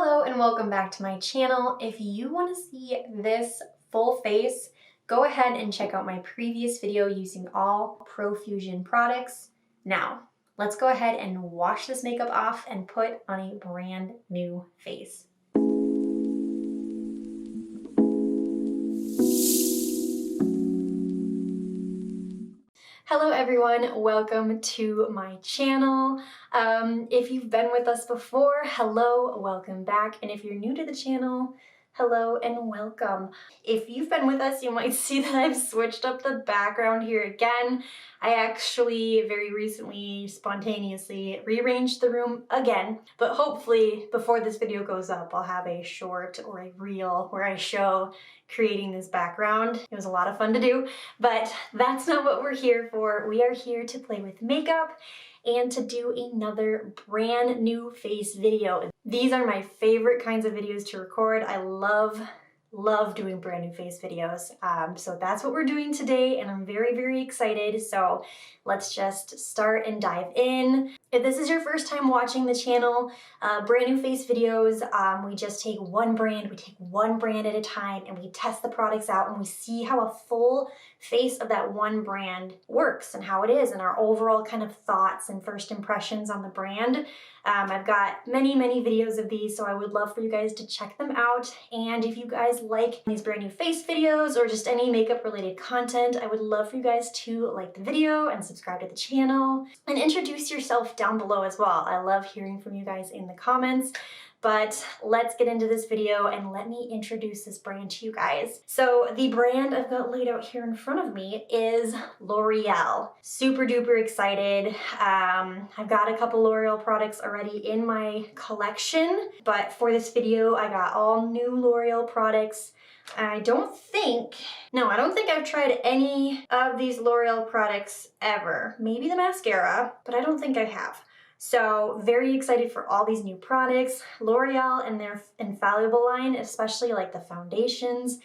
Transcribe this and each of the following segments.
Hello and welcome back to my channel. If you want to see this full face, go ahead and check out my previous video using all Profusion products. Now, let's go ahead and wash this makeup off and put on a brand new face. Hello everyone, welcome to my channel. If you've been with us before, hello, welcome back. And if you're new to the channel, hello and welcome. If you've been with us, you might see that I've switched up the background here again. I actually very recently spontaneously rearranged the room again, but hopefully before this video goes up, I'll have a short or a reel where I show creating this background. It was a lot of fun to do, but that's not what we're here for. We are here to play with makeup and to do another brand new face video. These are my favorite kinds of videos to record. I love doing brand new face videos. So that's what we're doing today, and I'm very excited. So let's just start and dive in. If this is your first time watching the channel, brand new face videos, we just take one brand at a time, and we test the products out and we see how a full face of that one brand works and how it is and our overall kind of thoughts and first impressions on the brand. I've got many videos of these, so I would love for you guys to check them out. And if you guys like these brand new face videos or just any makeup related content, I would love for you guys to like the video and subscribe to the channel and introduce yourself down below as well. I love hearing from you guys in the comments. But let's get into this video and let me introduce this brand to you guys. So the brand I've got laid out here in front of me is Loreal. Super duper excited. I've got a couple Loreal products already in my collection, but for this video I got all new Loreal products. I don't think I've tried any of these Loreal products ever. Maybe the mascara, but I don't think I have. So very excited for all these new products. L'Oreal and their Infallible line, especially like the foundations,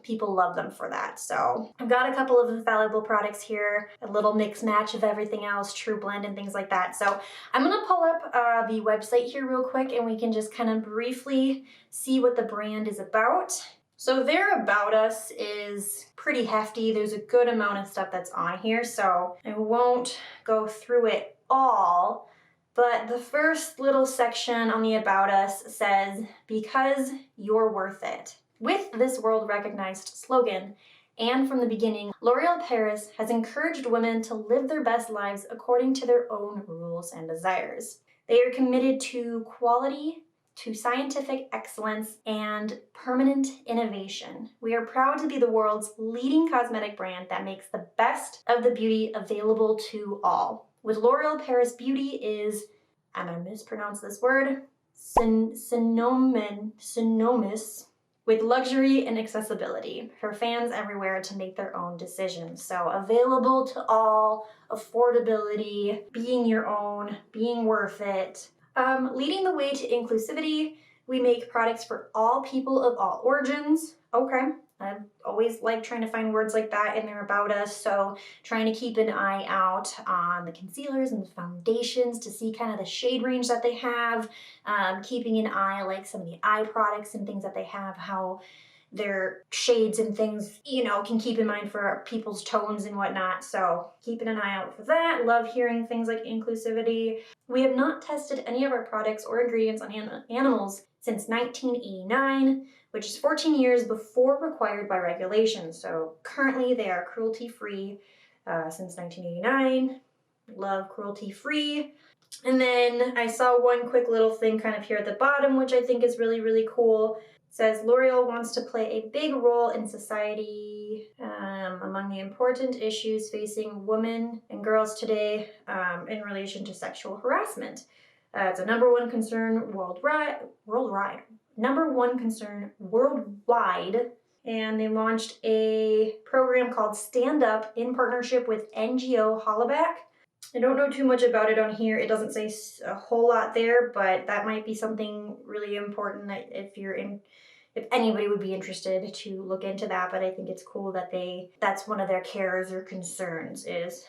people love them for that. So I've got a couple of Infallible products here, a little mix match of everything else, True Blend and things like that. So I'm gonna pull up the website here real quick and we can just kind of briefly see what the brand is about. So their About Us is pretty hefty. There's a good amount of stuff that's on here, so I won't go through it all, but the first little section on the About Us says, "Because you're worth it." With this world-recognized slogan, and from the beginning, L'Oreal Paris has encouraged women to live their best lives according to their own rules and desires. They are committed to quality, to scientific excellence, and permanent innovation. We are proud to be the world's leading cosmetic brand that makes the best of the beauty available to all. With L'Oreal Paris, beauty is, I'm gonna mispronounce this word, synonymous with luxury and accessibility for fans everywhere to make their own decisions. So available to all, affordability, being your own, being worth it. Leading the way to inclusivity, we make products for all people of all origins. Okay, I've always liked trying to find words like that in there About Us, so trying to keep an eye out on the concealers and the foundations to see kind of the shade range that they have, keeping an eye like some of the eye products and things that they have, how their shades and things, you know, can keep in mind for people's tones and whatnot. So keeping an eye out for that. Love hearing things like inclusivity. We have not tested any of our products or ingredients on animals since 1989, which is 14 years before required by regulation. So currently they are cruelty-free since 1989. Love cruelty-free. And then I saw one quick little thing kind of here at the bottom, which I think is really cool. It says L'Oreal wants to play a big role in society among the important issues facing women and girls today in relation to sexual harassment. It's a #1 concern worldwide. #1 concern worldwide. And they launched a program called Stand Up in partnership with NGO Hollaback. I don't know too much about it on here. It doesn't say a whole lot there, but that might be something really important that if anybody would be interested to look into that. But I think it's cool that that's one of their cares or concerns is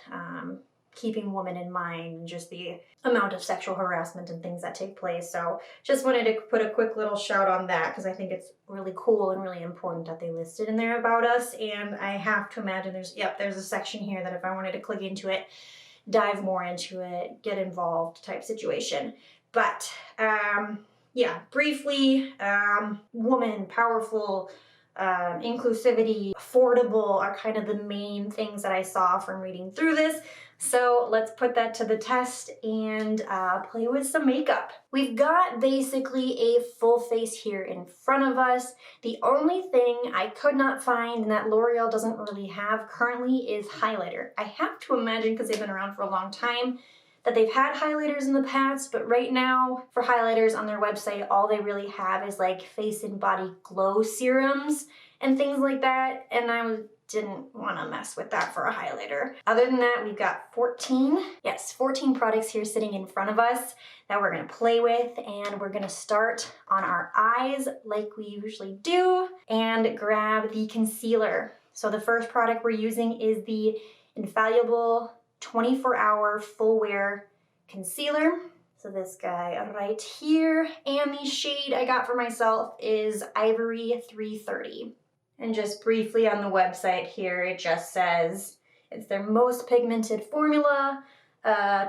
keeping women in mind and just the amount of sexual harassment and things that take place. So just wanted to put a quick little shout on that because I think it's really cool and really important that they listed in there about us. And I have to imagine there's a section here that if I wanted to click into it, dive more into it, get involved type situation. But yeah, briefly, woman, powerful, inclusivity, affordable are kind of the main things that I saw from reading through this. So let's put that to the test and play with some makeup. We've got basically a full face here in front of us. The only thing I could not find and that L'Oreal doesn't really have currently is highlighter. I have to imagine, because they've been around for a long time, that they've had highlighters in the past, but right now for highlighters on their website, all they really have is like face and body glow serums and things like that, and I didn't want to mess with that for a highlighter. Other than that, we've got 14 products here sitting in front of us that we're going to play with, and we're going to start on our eyes like we usually do and grab the concealer. So the first product we're using is the Infallible 24-hour full wear concealer. So this guy right here, and the shade I got for myself is Ivory 330. And just briefly on the website here, it just says it's their most pigmented formula,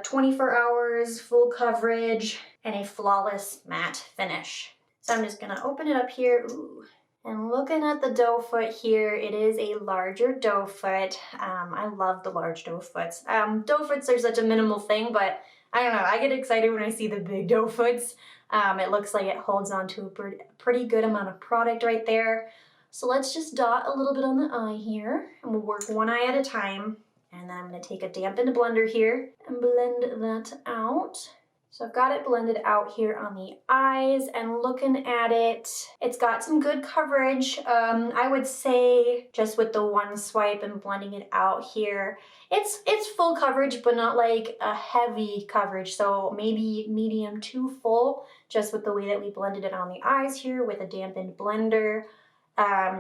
24 hours, full coverage, and a flawless matte finish. So I'm just gonna open it up here. Ooh. And looking at the doe foot here, it is a larger doe foot. I love the large doe foots. Doe foots are such a minimal thing, but I don't know, I get excited when I see the big doe foots. It looks like it holds on to a pretty good amount of product right there. So let's just dot a little bit on the eye here, and we'll work one eye at a time. And then I'm gonna take a dampened blender here and blend that out. So I've got it blended out here on the eyes, and looking at it, it's got some good coverage. I would say just with the one swipe and blending it out here, it's full coverage, but not like a heavy coverage. So maybe medium to full, just with the way that we blended it on the eyes here with a dampened blender.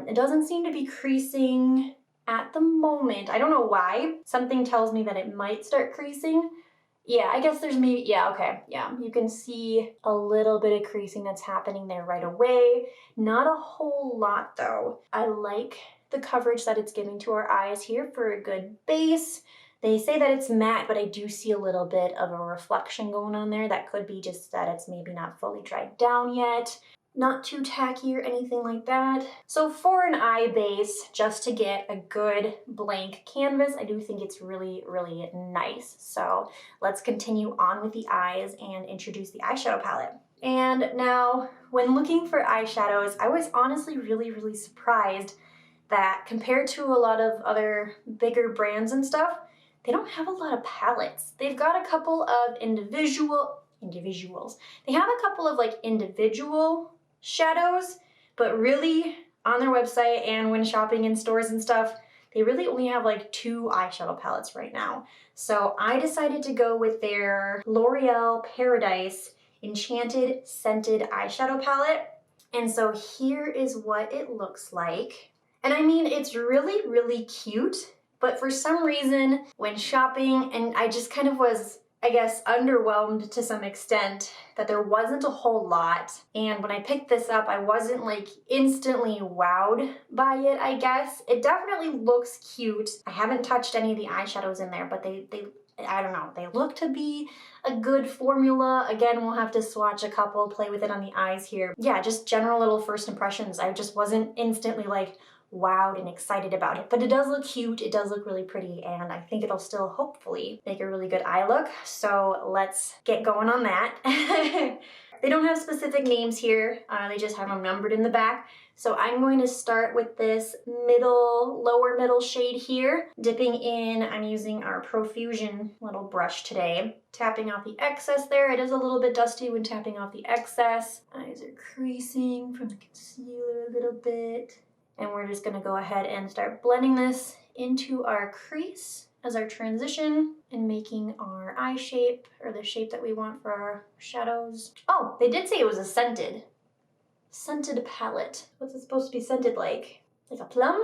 It doesn't seem to be creasing at the moment. I don't know why. Something tells me that it might start creasing. Yeah, I guess there's maybe, yeah, okay, yeah. You can see a little bit of creasing that's happening there right away. Not a whole lot though. I like the coverage that it's giving to our eyes here for a good base. They say that it's matte, but I do see a little bit of a reflection going on there. That could be just that it's maybe not fully dried down yet. Not too tacky or anything like that. So for an eye base, just to get a good blank canvas, I do think it's really, really nice. So let's continue on with the eyes and introduce the eyeshadow palette. And now, when looking for eyeshadows, I was honestly really, really surprised that compared to a lot of other bigger brands and stuff, they don't have a lot of palettes. They've got a couple of individuals. They have a couple of like individual shadows, but really on their website and when shopping in stores and stuff, they really only have like 2 eyeshadow palettes right now. So I decided to go with their L'Oreal Paradise Enchanted Scented Eyeshadow Palette. And so here is what it looks like. And I mean, it's really, really cute, but for some reason when shopping, and I just kind of was, I guess, underwhelmed to some extent that there wasn't a whole lot. And when I picked this up, I wasn't like instantly wowed by it, I guess. It definitely looks cute. I haven't touched any of the eyeshadows in there, but they I don't know, they look to be a good formula. Again, we'll have to swatch a couple, play with it on the eyes here. Yeah, just general little first impressions. I just wasn't instantly like wowed and excited about it, but it does look cute, it does look really pretty, and I think it'll still hopefully make a really good eye look. So let's get going on that. They don't have specific names here, they just have them numbered in the back. So I'm going to start with this lower middle shade here. Dipping in, I'm using our Profusion little brush today. Tapping off the excess there. It is a little bit dusty when tapping off the excess. Eyes are creasing from the concealer a little bit. And we're just gonna go ahead and start blending this into our crease as our transition and making our eye shape, or the shape that we want for our shadows. Oh, they did say it was a scented palette. What's it supposed to be scented like? Like a plum?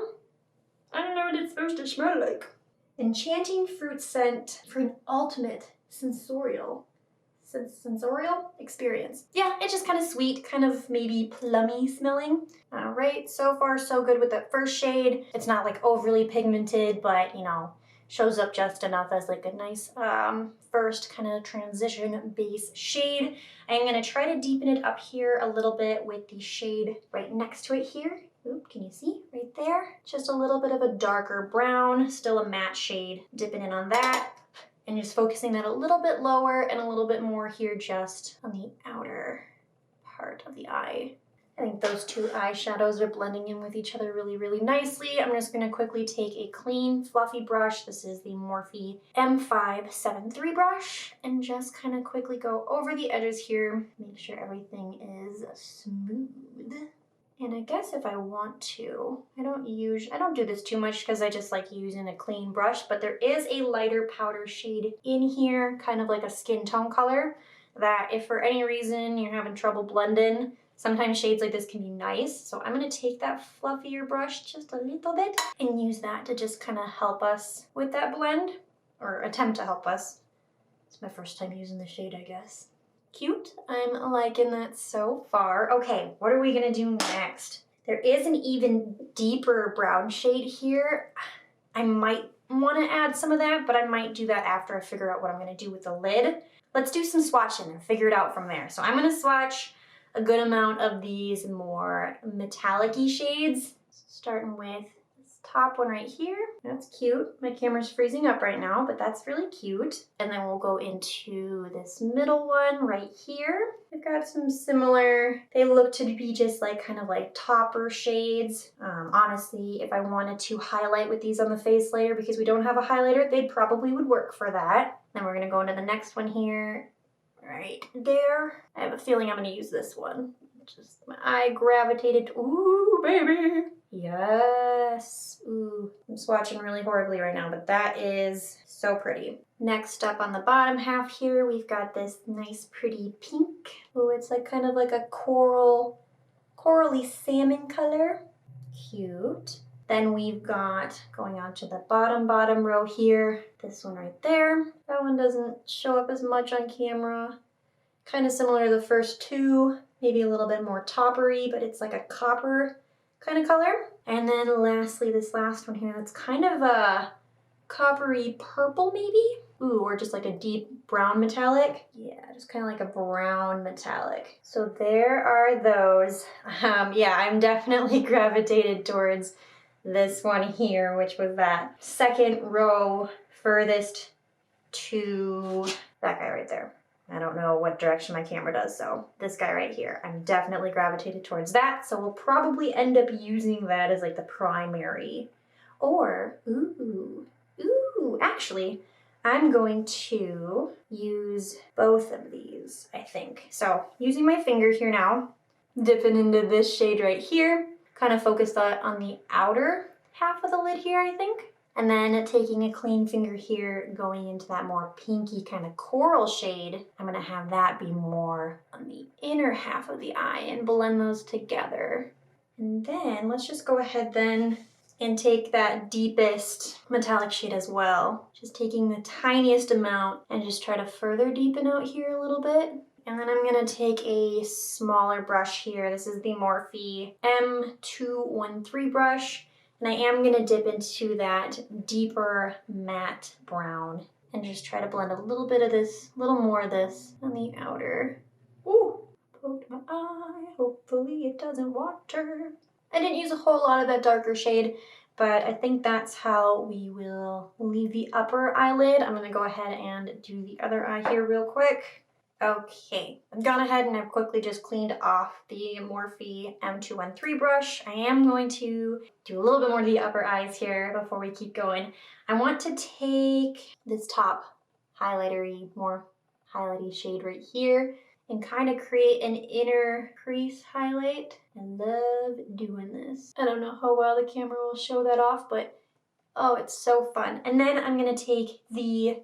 I don't know what it's supposed to smell like. Enchanting fruit scent for an ultimate sensorial experience. Yeah, it's just kind of sweet, kind of maybe plummy smelling. All right, so far so good with that first shade. It's not like overly pigmented, but you know, shows up just enough as like a nice first kind of transition base shade. I'm gonna try to deepen it up here a little bit with the shade right next to it here. Oop, can you see right there? Just a little bit of a darker brown, still a matte shade. Dipping in on that. And just focusing that a little bit lower and a little bit more here just on the outer part of the eye. I think those two eyeshadows are blending in with each other really, really nicely. I'm just gonna quickly take a clean, fluffy brush. This is the Morphe M573 brush, and just kind of quickly go over the edges here. Make sure everything is smooth. And I guess if I want to, I don't do this too much because I just like using a clean brush, but there is a lighter powder shade in here, kind of like a skin tone color, that if for any reason you're having trouble blending, sometimes shades like this can be nice. So I'm gonna take that fluffier brush just a little bit and use that to just kind of help us with that blend, or attempt to help us. It's my first time using the shade, I guess. Cute. I'm liking that so far. Okay, what are we gonna do next? There is an even deeper brown shade here. I might wanna add some of that, but I might do that after I figure out what I'm gonna do with the lid. Let's do some swatching and figure it out from there. So I'm gonna swatch a good amount of these more metallic-y shades, starting with top one right here. That's cute. My camera's freezing up right now, but that's really cute. And then we'll go into this middle one right here. I've got some similar, they look to be just like kind of like topper shades. Honestly, if I wanted to highlight with these on the face layer, because we don't have a highlighter, they probably would work for that. Then we're gonna go into the next one here, right there. I have a feeling I'm gonna use this one. Just my eye gravitated, ooh, baby. Yes. Ooh, I'm swatching really horribly right now, but that is so pretty. Next up on the bottom half here, we've got this nice pretty pink. Ooh, it's like kind of like a corally salmon color. Cute. Then we've got, going on to the bottom row here, this one right there. That one doesn't show up as much on camera. Kind of similar to the first two, maybe a little bit more toppery, but it's like a copper kind of color. And then lastly, this last one here, that's kind of a coppery purple maybe? Ooh, or just like a deep brown metallic. Yeah, just kind of like a brown metallic. So there are those. Yeah, I'm definitely gravitated towards this one here, which was that second row furthest to that guy right there. I don't know what direction my camera does, so this guy right here. I'm definitely gravitated towards that, so we'll probably end up using that as like the primary. Or, actually, I'm going to use both of these, I think. So, using my finger here now, dipping into this shade right here, kind of focus that on the outer half of the lid here, I think. And then taking a clean finger here, going into that more pinky kind of coral shade, I'm gonna have that be more on the inner half of the eye and blend those together. And then let's just go ahead then and take that deepest metallic shade as well. Just taking the tiniest amount and just try to further deepen out here a little bit. And then I'm gonna take a smaller brush here. This is the Morphe M213 brush. And I am gonna dip into that deeper matte brown and just try to blend a little bit of this, a little more of this on the outer. Ooh, poked my eye, hopefully it doesn't water. I didn't use a whole lot of that darker shade, but I think that's how we will leave the upper eyelid. I'm gonna go ahead and do the other eye here real quick. Okay, I've gone ahead and I've quickly just cleaned off the Morphe M213 brush. I am going to do a little bit more of the upper eyes here before we keep going. I want to take this top highlighter-y, more highlighty shade right here and kind of create an inner crease highlight. I love doing this. I don't know how well the camera will show that off, but oh, it's so fun. And then I'm gonna take the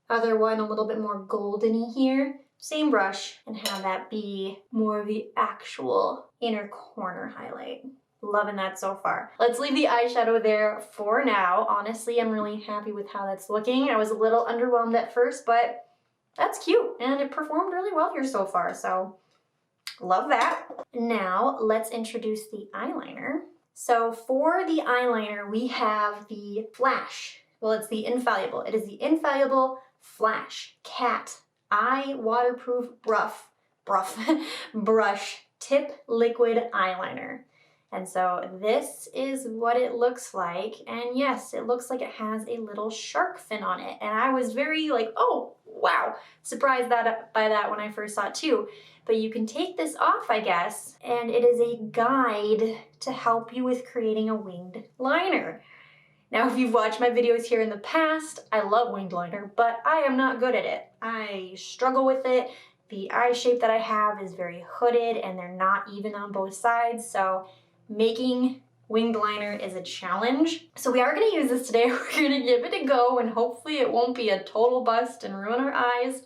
other one a little bit more golden-y here. Same brush, and have that be more of the actual inner corner highlight. Loving that so far. Let's leave the eyeshadow there for now. Honestly, I'm really happy with how that's looking. I was a little underwhelmed at first, but that's cute. And it performed really well here so far, so love that. Now, let's introduce the eyeliner. So for the eyeliner, we have the Flash. Well, it's the Infallible. It is the Infallible Flash Cat Eye Waterproof Brush Tip Liquid Eyeliner. And so this is what it looks like. And yes, it looks like it has a little shark fin on it. And I was very like, oh, wow, surprised by that when I first saw it too. But you can take this off, I guess, and it is a guide to help you with creating a winged liner. Now, if you've watched my videos here in the past, I love winged liner, but I am not good at it. I struggle with it. The eye shape that I have is very hooded and they're not even on both sides, so making winged liner is a challenge. So we are going to use this today. We're going to give it a go and hopefully it won't be a total bust and ruin our eyes.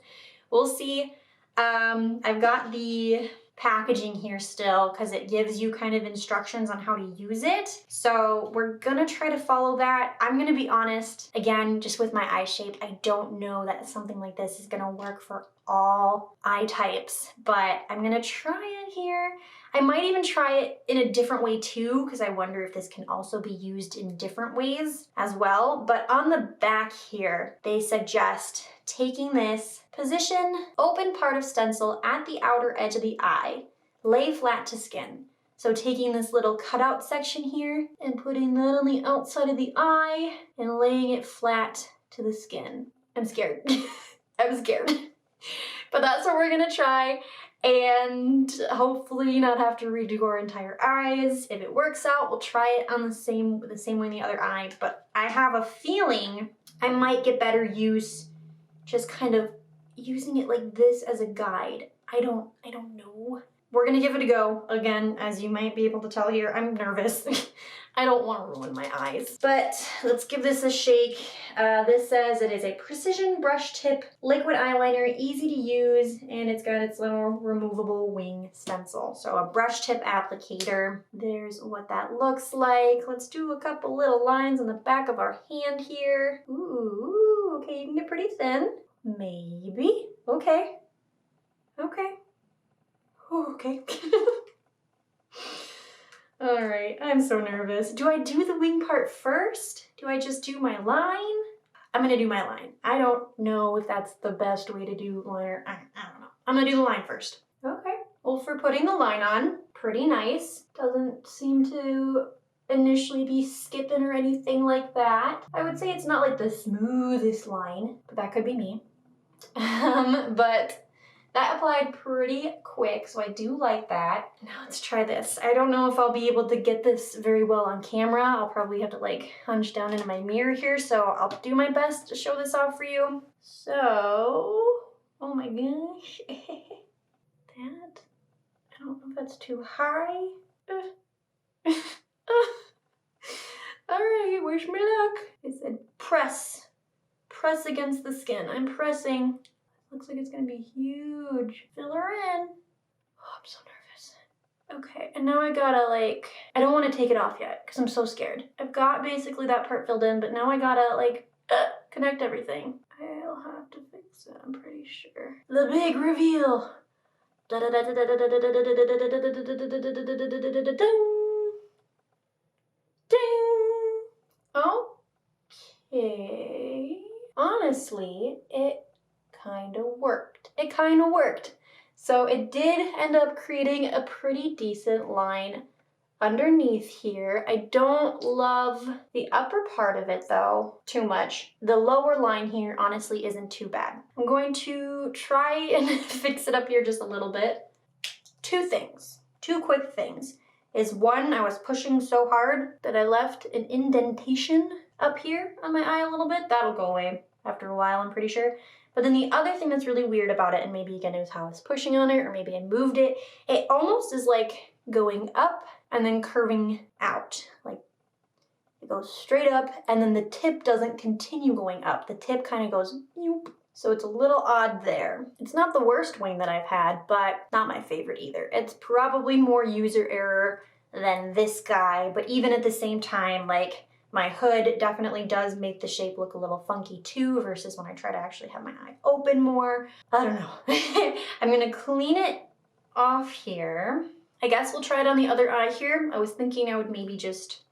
We'll see. I've got the packaging here still because it gives you kind of instructions on how to use it. So we're gonna try to follow that. I'm gonna be honest, again, just with my eye shape, I don't know that something like this is gonna work for all eye types, but I'm gonna try it here. I might even try it in a different way too, because I wonder if this can also be used in different ways as well. But on the back here, they suggest taking this, position open part of stencil at the outer edge of the eye, lay flat to skin. So taking this little cutout section here and putting that on the outside of the eye and laying it flat to the skin. I'm scared. I'm scared. But that's what we're gonna try. And hopefully not have to redo our entire eyes. If it works out, we'll try it on the same way in the other eye. But I have a feeling I might get better use just kind of using it like this as a guide. I don't know. We're gonna give it a go. Again, as you might be able to tell here, I'm nervous. I don't want to ruin my eyes. But let's give this a shake. This says it is a precision brush tip liquid eyeliner, easy to use, and it's got its little removable wing stencil. So a brush tip applicator. There's what that looks like. Let's do a couple little lines on the back of our hand here. Ooh, okay, you can get pretty thin. Maybe. Okay. Okay. Okay. All right, I'm so nervous. Do I do the wing part first? Do I just do my line? I'm gonna do my line. I don't know if that's the best way to do liner. I don't know. I'm gonna do the line first. Okay. Well, for putting the line on, pretty nice. Doesn't seem to initially be skipping or anything like that. I would say it's not like the smoothest line, but that could be me. But that applied pretty quick, so I do like that. Now let's try this. I don't know if I'll be able to get this very well on camera. I'll probably have to like hunch down into my mirror here, so I'll do my best to show this off for you. So, oh my gosh. That, I don't know if that's too high. All right, wish me luck. It said press. Press against the skin. I'm pressing. Looks like it's gonna be huge. Fill her in. Oh, I'm so nervous. Okay, and now I gotta like, I don't wanna take it off yet because I'm so scared. I've got basically that part filled in, but now I gotta like, connect everything. I'll have to fix it, I'm pretty sure. The big reveal. Ding. Okay. Honestly, it kind of worked. It kind of worked. So it did end up creating a pretty decent line underneath here. I don't love the upper part of it though too much. The lower line here honestly isn't too bad. I'm going to try and fix it up here just a little bit. Two quick things. Is one, I was pushing so hard that I left an indentation up here on my eye a little bit. That'll go away after a while, I'm pretty sure. But then the other thing that's really weird about it, and maybe again it was how I was pushing on it, or maybe I moved it, it almost is like going up and then curving out. Like it goes straight up and then the tip doesn't continue going up. The tip kind of goes, yoop. So it's a little odd there. It's not the worst wing that I've had, but not my favorite either. It's probably more user error than this guy, but even at the same time, like, my hood definitely does make the shape look a little funky too, versus when I try to actually have my eye open more. I don't know. I'm gonna clean it off here. I guess we'll try it on the other eye here. I was thinking I would maybe just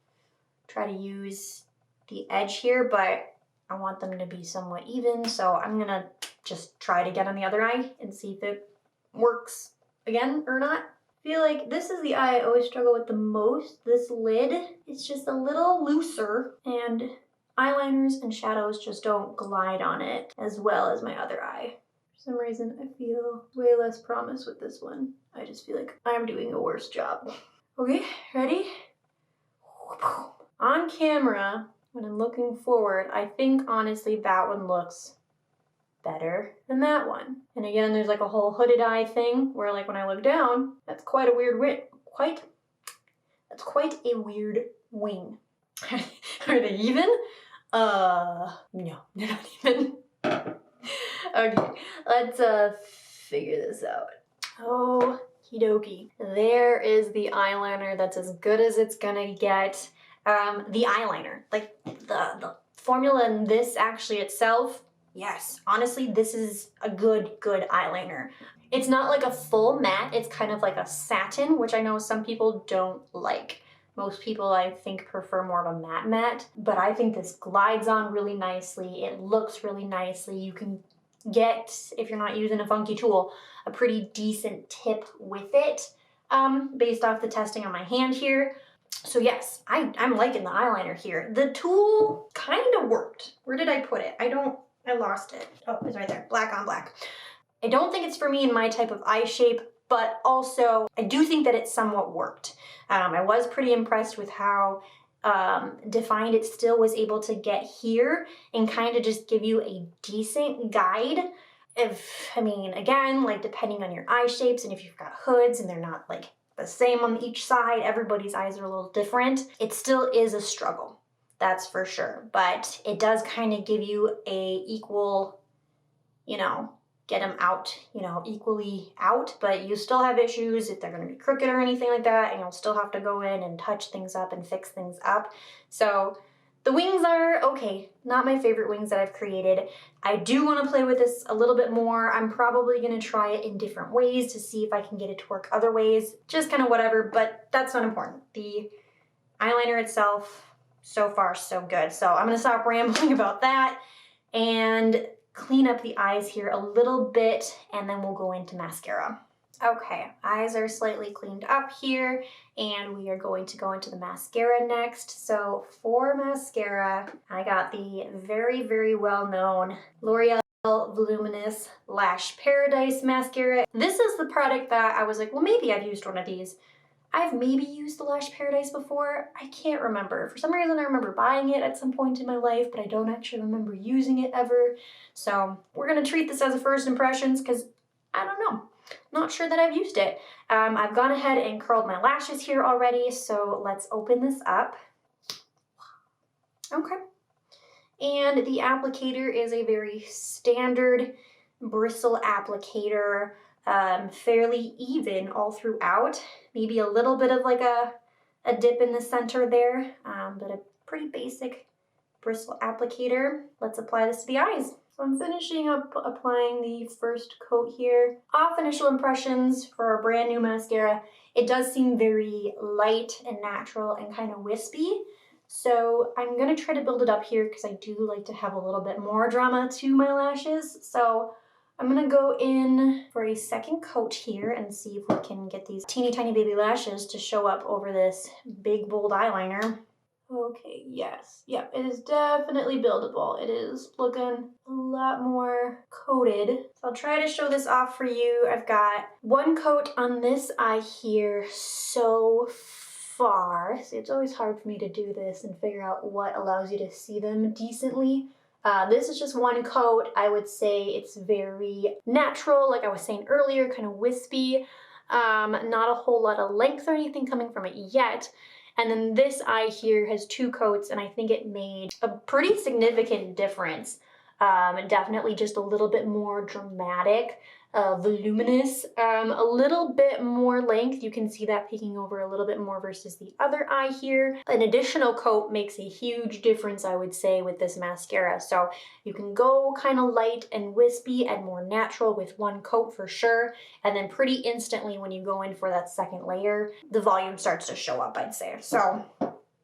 try to use the edge here, but I want them to be somewhat even, so I'm gonna just try it again on the other eye and see if it works again or not. I feel like this is the eye I always struggle with the most. This lid is just a little looser, and eyeliners and shadows just don't glide on it as well as my other eye. For some reason, I feel way less promise with this one. I just feel like I'm doing a worse job. Okay, ready? On camera, when I'm looking forward, I think honestly that one looks better than that one. And again, there's like a whole hooded eye thing where like when I look down, that's quite a weird that's quite a weird wing. Are they even? No, they're not even. Okay, let's figure this out. Okie dokie. There is the eyeliner. That's as good as it's gonna get. The eyeliner, like the formula in this actually itself, yes, honestly, this is a good eyeliner. It's not like a full matte, it's kind of like a satin, which I know some people don't like. Most people, I think, prefer more of a matte, but I think this glides on really nicely. It looks really nicely. You can get, if you're not using a funky tool, a pretty decent tip with it, based off the testing on my hand here. So yes, I'm liking the eyeliner here. The tool kind of worked. Where did I put it? I lost it. Oh, it's right there, black on black. I don't think it's for me in my type of eye shape, but also I do think that it somewhat worked. I was pretty impressed with how defined it still was able to get here and kind of just give you a decent guide. I mean, again, like depending on your eye shapes and if you've got hoods and they're not like the same on each side, everybody's eyes are a little different. It still is a struggle, that's for sure. But it does kind of give you a equal, you know, get them out, you know, equally out, but you still have issues if they're gonna be crooked or anything like that, and you'll still have to go in and touch things up and fix things up. So the wings are okay, not my favorite wings that I've created. I do want to play with this a little bit more. I'm probably going to try it in different ways to see if I can get it to work other ways. Just kind of whatever, but that's not important. The eyeliner itself, so far so good. So I'm going to stop rambling about that and clean up the eyes here a little bit, and then we'll go into mascara. Okay, eyes are slightly cleaned up here, and we are going to go into the mascara next. So for mascara, I got the very, very well-known L'Oreal Voluminous Lash Paradise Mascara. This is the product that I was like, well, maybe I've used one of these. I've maybe used the Lash Paradise before. I can't remember. For some reason, I remember buying it at some point in my life, but I don't actually remember using it ever. So we're gonna treat this as a first impressions because I don't know. Not sure that I've used it. I've gone ahead and curled my lashes here already, so let's open this up. Okay. And the applicator is a very standard bristle applicator, fairly even all throughout. Maybe a little bit of like a dip in the center there, but a pretty basic bristle applicator. Let's apply this to the eyes. So I'm finishing up applying the first coat here. Off initial impressions for a brand new mascara, it does seem very light and natural and kind of wispy. So I'm gonna try to build it up here because I do like to have a little bit more drama to my lashes. So I'm gonna go in for a second coat here and see if we can get these teeny tiny baby lashes to show up over this big bold eyeliner. Okay, yes. Yeah, it is definitely buildable. It is looking a lot more coated. So I'll try to show this off for you. I've got one coat on this eye here so far. See, it's always hard for me to do this and figure out what allows you to see them decently. This is just one coat. I would say it's very natural, like I was saying earlier, kind of wispy. Not a whole lot of length or anything coming from it yet. And then this eye here has two coats, and I think it made a pretty significant difference Definitely just a little bit more dramatic, voluminous, a little bit more length. You can see that peeking over a little bit more versus the other eye here. An additional coat makes a huge difference, I would say, with this mascara. So you can go kind of light and wispy and more natural with one coat for sure. And then pretty instantly when you go in for that second layer, the volume starts to show up, I'd say. So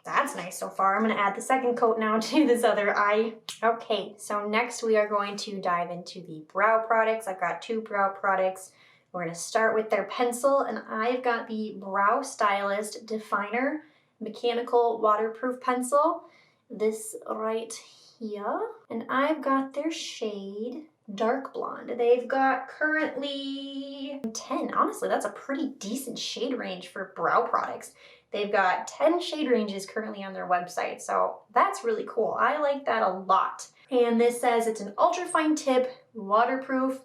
that's nice so far. I'm gonna add the second coat now to this other eye. Okay, so next we are going to dive into the brow products. I've got 2 brow products. We're gonna start with their pencil, and I've got the Brow Stylist Definer Mechanical Waterproof Pencil. This right here. And I've got their shade Dark Blonde. They've got currently 10. Honestly, that's a pretty decent shade range for brow products. They've got 10 shade ranges currently on their website, so that's really cool. I like that a lot. And this says it's an ultra fine tip, waterproof.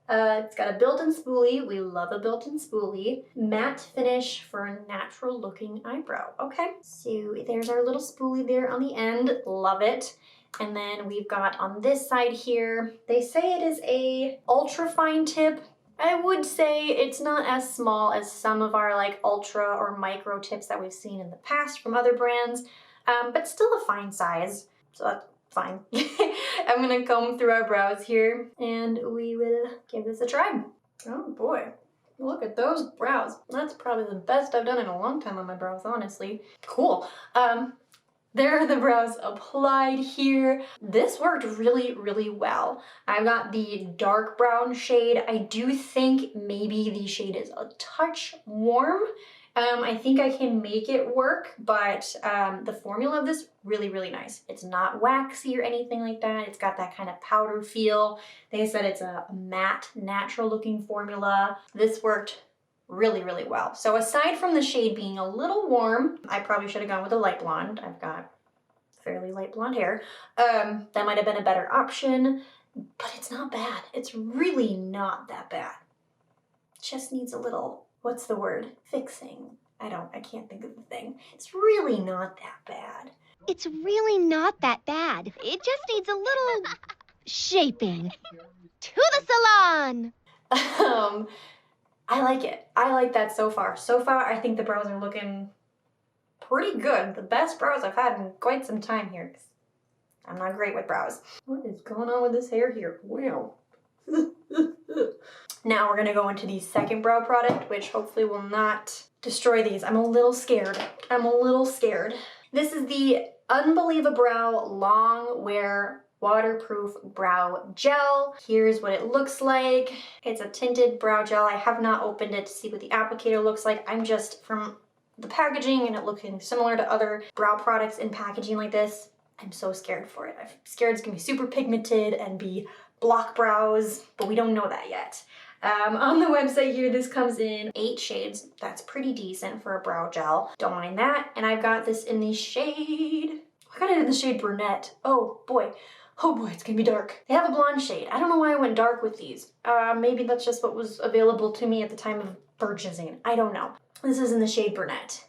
It's got a built-in spoolie. We love a built-in spoolie. Matte finish for a natural looking eyebrow. Okay, so there's our little spoolie there on the end. Love it. And then we've got on this side here, they say it is a ultra fine tip. I would say it's not as small as some of our like ultra or micro tips that we've seen in the past from other brands, but still a fine size, so that's fine. I'm gonna comb through our brows here and we will give this a try. Oh boy, look at those brows. That's probably the best I've done in a long time on my brows, honestly. Cool. There are the brows applied here. This worked really, really well. I've got the dark brown shade. I do think maybe the shade is a touch warm. I think I can make it work, but the formula of this, really, really nice. It's not waxy or anything like that. It's got that kind of powder feel. They said it's a matte, natural looking formula. This worked really, really well. So aside from the shade being a little warm, I probably should have gone with a light blonde. I've got fairly light blonde hair. That might have been a better option, but it's not bad. It's really not that bad. Just needs a little, what's the word? Fixing. I can't think of the thing. It's really not that bad. It's really not that bad. It just needs a little shaping. To the salon! I like it. I like that so far. So far, I think the brows are looking pretty good. The best brows I've had in quite some time here. I'm not great with brows. What is going on with this hair here? Wow. Now we're gonna go into the second brow product, which hopefully will not destroy these. I'm a little scared. I'm a little scared. This is the Unbelievable Longwear Waterproof Brow Gel. Here's what it looks like. It's a tinted brow gel. I have not opened it to see what the applicator looks like. I'm just from the packaging and it looking similar to other brow products in packaging like this. I'm so scared for it. I'm scared it's gonna be super pigmented and be block brows, but we don't know that yet. On the website here, this comes in 8 shades. That's pretty decent for a brow gel. Don't mind that. And I've got this in the shade, I got it in the shade Brunette. Oh boy, it's gonna be dark. They have a blonde shade. I don't know why I went dark with these. Maybe that's just what was available to me at the time of purchasing. I don't know. This is in the shade Brunette.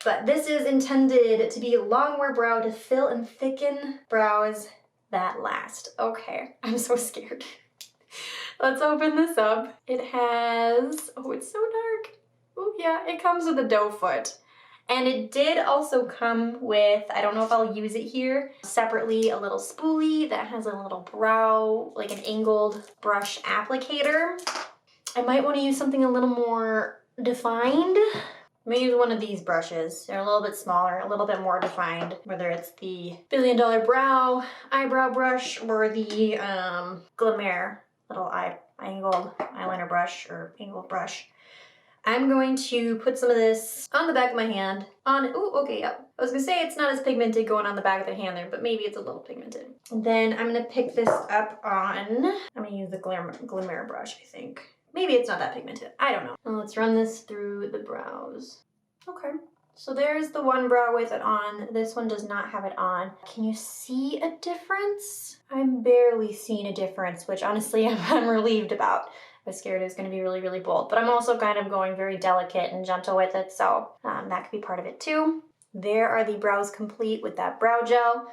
But this is intended to be a longwear brow to fill and thicken brows that last. Okay, I'm so scared. Let's open this up. It has, oh, it's so dark. Oh yeah, it comes with a doe foot. And it did also come with, I don't know if I'll use it here, separately a little spoolie that has a little brow, like an angled brush applicator. I might want to use something a little more defined. I'm gonna use one of these brushes. They're a little bit smaller, a little bit more defined, whether it's the $1 billion brow eyebrow brush or the Glimmer little angled eyeliner brush or angled brush. I'm going to put some of this on the back of my hand. Oh, okay, yeah. I was gonna say it's not as pigmented going on the back of the hand there, but maybe it's a little pigmented. And then I'm gonna pick this up on, I'm gonna use the Glimmer brush, I think. Maybe it's not that pigmented, I don't know. Now let's run this through the brows. Okay, so there's the one brow with it on. This one does not have it on. Can you see a difference? I'm barely seeing a difference, which honestly I'm relieved about. I was scared it was going to be really, really bold, but I'm also kind of going very delicate and gentle with it, so that could be part of it too. There are the brows complete with that brow gel.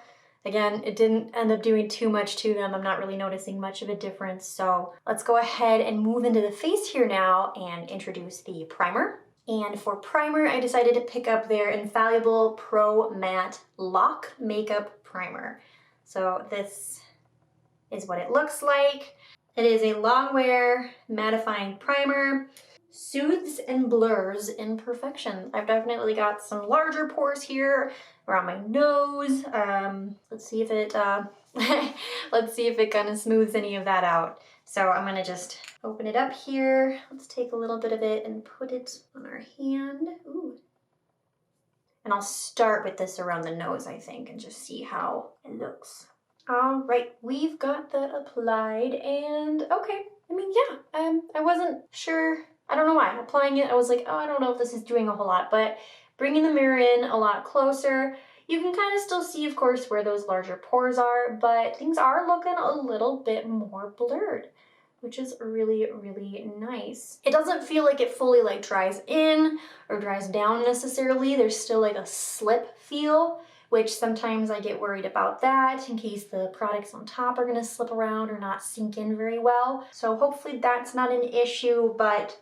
Again, it didn't end up doing too much to them. I'm not really noticing much of a difference. So let's go ahead and move into the face here now and introduce the primer. And for primer, I decided to pick up their Infallible Pro Matte Lock Makeup Primer. So this is what it looks like. It is a Longwear mattifying primer. Soothes and blurs imperfections. I've definitely got some larger pores here around my nose. Let's see if it let's see if it kind of smooths any of that out. So I'm gonna just open it up here. Let's take a little bit of it and put it on our hand. Ooh. And I'll start with this around the nose, I think, and just see how it looks. All right, we've got that applied, and okay. I mean, yeah, I wasn't sure. I don't know why. Applying it, I was like, oh, I don't know if this is doing a whole lot, but bringing the mirror in a lot closer, you can kind of still see, of course, where those larger pores are, but things are looking a little bit more blurred, which is really, really nice. It doesn't feel like it fully like dries in or dries down necessarily. There's still like a slip feel, which sometimes I get worried about that in case the products on top are gonna slip around or not sink in very well. So hopefully that's not an issue, but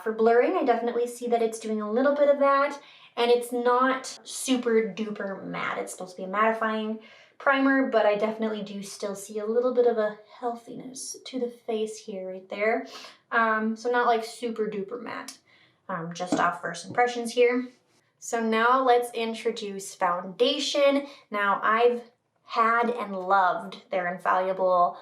for blurring, I definitely see that it's doing a little bit of that, and it's not super duper matte. It's supposed to be a mattifying primer, but I definitely do still see a little bit of a healthiness to the face here, right there. So not like super duper matte, just off first impressions here. So now let's introduce foundation. Now I've had and loved their Infallible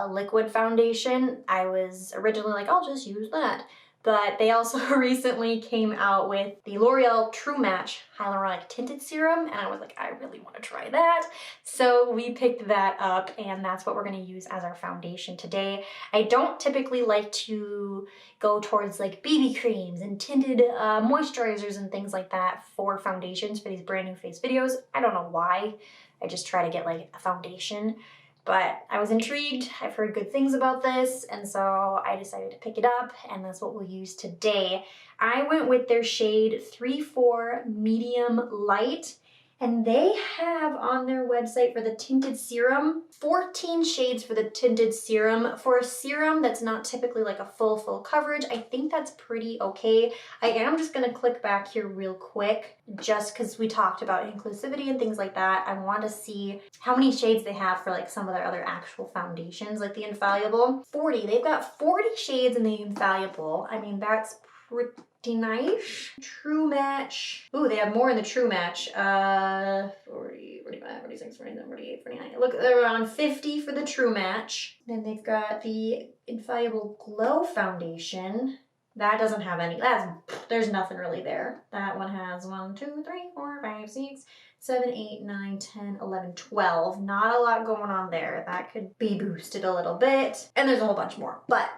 liquid foundation. I was originally like, I'll just use that. But they also recently came out with the L'Oreal True Match Hyaluronic Tinted Serum, and I was like, I really want to try that. So we picked that up, and that's what we're going to use as our foundation today. I don't typically like to go towards like BB creams and tinted moisturizers and things like that for foundations for these brand new face videos. I don't know why. I just try to get like a foundation. But I was intrigued, I've heard good things about this, and so I decided to pick it up, and that's what we'll use today. I went with their shade 3-4 Medium Light, and they have on their website for the tinted serum, 14 shades for the tinted serum. For a serum that's not typically like a full coverage, I think that's pretty okay. I am just gonna click back here real quick, just because we talked about inclusivity and things like that. I want to see how many shades they have for like some of their other actual foundations, like the Infallible. 40, they've got 40 shades in the Infallible. I mean, that's pretty nice. True Match. Ooh, they have more in the True Match. 40, 45, 46, 47, 48, 49. Look, they're around 50 for the True Match. Then they've got the Infallible Glow Foundation. That doesn't have any. There's nothing really there. That one has 1, 2, 3, 4, 5, 6, 7, 8, 9, 10, 11, 12. Not a lot going on there. That could be boosted a little bit. And there's a whole bunch more. But,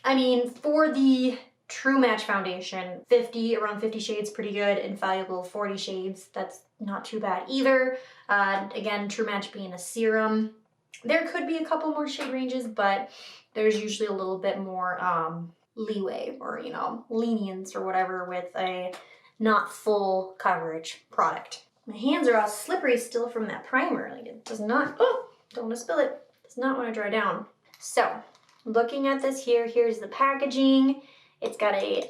I mean, for the True Match foundation, around 50 shades, pretty good. Infallible, 40 shades, that's not too bad either. Again, True Match being a serum. There could be a couple more shade ranges, but there's usually a little bit more leeway or, you know, lenience or whatever with a not full coverage product. My hands are all slippery still from that primer. Like, it does not, oh, don't want to spill it. Does not want to dry down. So, looking at this here, here's the packaging. It's got a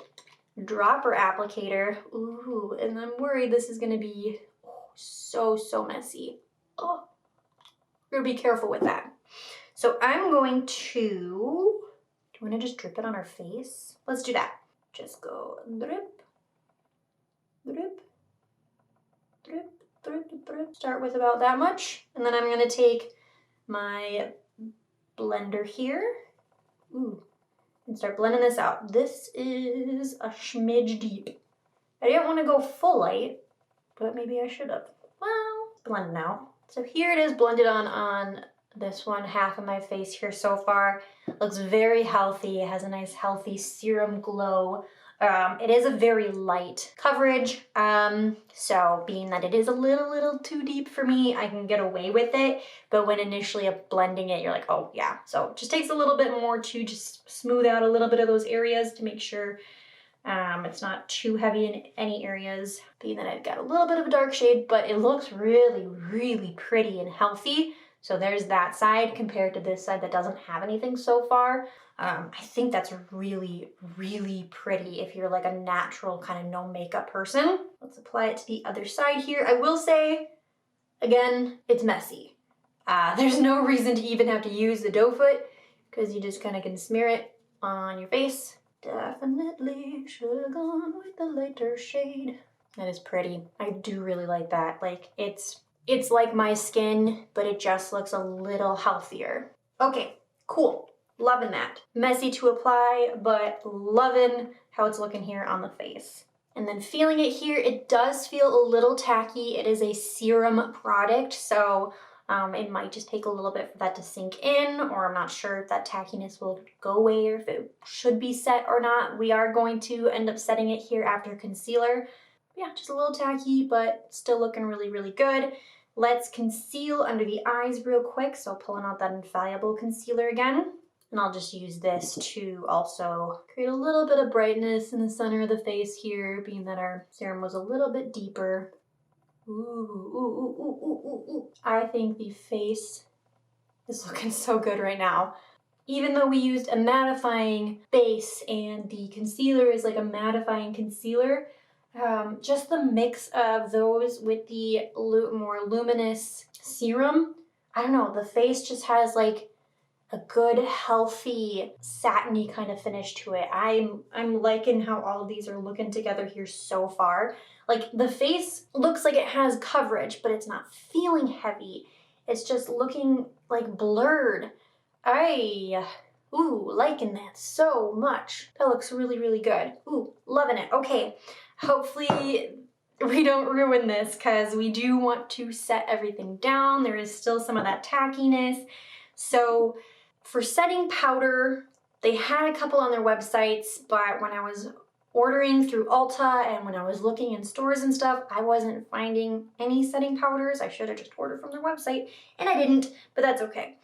dropper applicator. Ooh, and I'm worried this is gonna be so messy. Oh, we're gonna be careful with that. So I'm going to, do you wanna just drip it on our face? Let's do that. Just go drip, drip, drip, drip, drip. Start with about that much. And then I'm gonna take my blender here. Ooh. And start blending this out. This is a smidge deep. I didn't want to go full light, but maybe I should have. Well, blend now. So here it is blended on this one half of my face here so far. Looks very healthy. It has a nice healthy serum glow. It is a very light coverage, so being that it is a little too deep for me, I can get away with it, but when initially blending it, you're like, oh yeah. So it just takes a little bit more to just smooth out a little bit of those areas to make sure It's not too heavy in any areas, being that I've got a little bit of a dark shade, but it looks really, really pretty and healthy. So there's that side compared to this side that doesn't have anything so far. I think that's really, really pretty if you're like a natural kind of no makeup person. Let's apply it to the other side here. I will say, again, it's messy. There's no reason to even have to use the doe foot because you just kind of can smear it on your face. Definitely should have gone with the lighter shade. That is pretty. I do really like that. Like it's like my skin, but it just looks a little healthier. Okay, cool. Loving that. Messy to apply, but loving how it's looking here on the face. And then feeling it here, it does feel a little tacky. It is a serum product, so it might just take a little bit for that to sink in, or I'm not sure if that tackiness will go away or if it should be set or not. We are going to end up setting it here after concealer. Yeah, just a little tacky, but still looking really, really good. Let's conceal under the eyes real quick. So pulling out that Infallible concealer again. And I'll just use this to also create a little bit of brightness in the center of the face here, being that our serum was a little bit deeper. Ooh, ooh, ooh, ooh, ooh, ooh, ooh. I think the face is looking so good right now. Even though we used a mattifying base and the concealer is like a mattifying concealer, just the mix of those with the more luminous serum, I don't know, the face just has like a good, healthy, satiny kind of finish to it. I'm liking how all of these are looking together here so far. Like the face looks like it has coverage, but it's not feeling heavy. It's just looking like blurred. Liking that so much. That looks really, really good. Ooh, loving it. Okay, hopefully we don't ruin this because we do want to set everything down. There is still some of that tackiness. So for setting powder, they had a couple on their websites, but when I was ordering through Ulta and when I was looking in stores and stuff, I wasn't finding any setting powders. I should have just ordered from their website, and I didn't, but that's okay.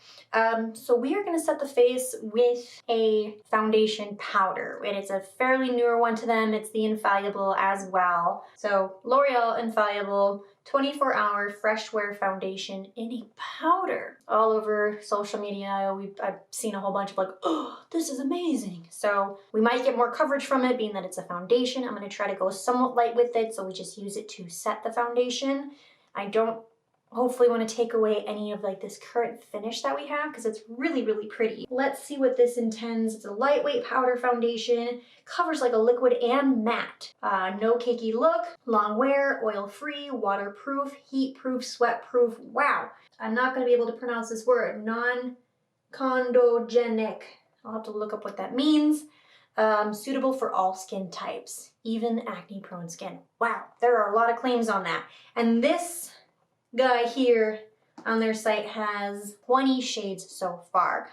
So we are gonna set the face with a foundation powder, and it's a fairly newer one to them. It's the Infallible as well. So L'Oreal Infallible 24-hour fresh wear foundation in a powder. All over social media, I've seen a whole bunch of like, oh, this is amazing. So we might get more coverage from it, being that it's a foundation. I'm gonna try to go somewhat light with it, so we just use it to set the foundation. I don't hopefully want to take away any of like this current finish that we have because it's really, really pretty. Let's see what this intends. It's a lightweight powder foundation, covers like a liquid and matte. No cakey look, long wear, oil-free, waterproof, heat-proof, sweat-proof. Wow, I'm not going to be able to pronounce this word. Non-chondrogenic. I'll have to look up what that means. Suitable for all skin types, even acne-prone skin. Wow, there are a lot of claims on that. And this guy here on their site has 20 shades so far,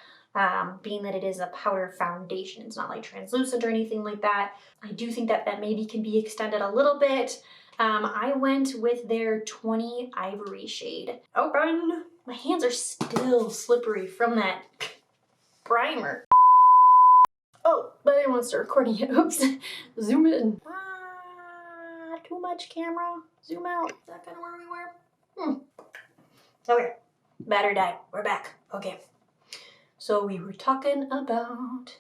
being that it is a powder foundation. It's not like translucent or anything like that. I do think that maybe can be extended a little bit. I went with their 20 Ivory shade. Oh, run! My hands are still slippery from that primer. Oh, but I didn't want to start recording it. Oops. Zoom in. Too much camera. Zoom out. Is that kind of where we were? Okay, battery died. We're back. Okay, so we were talking about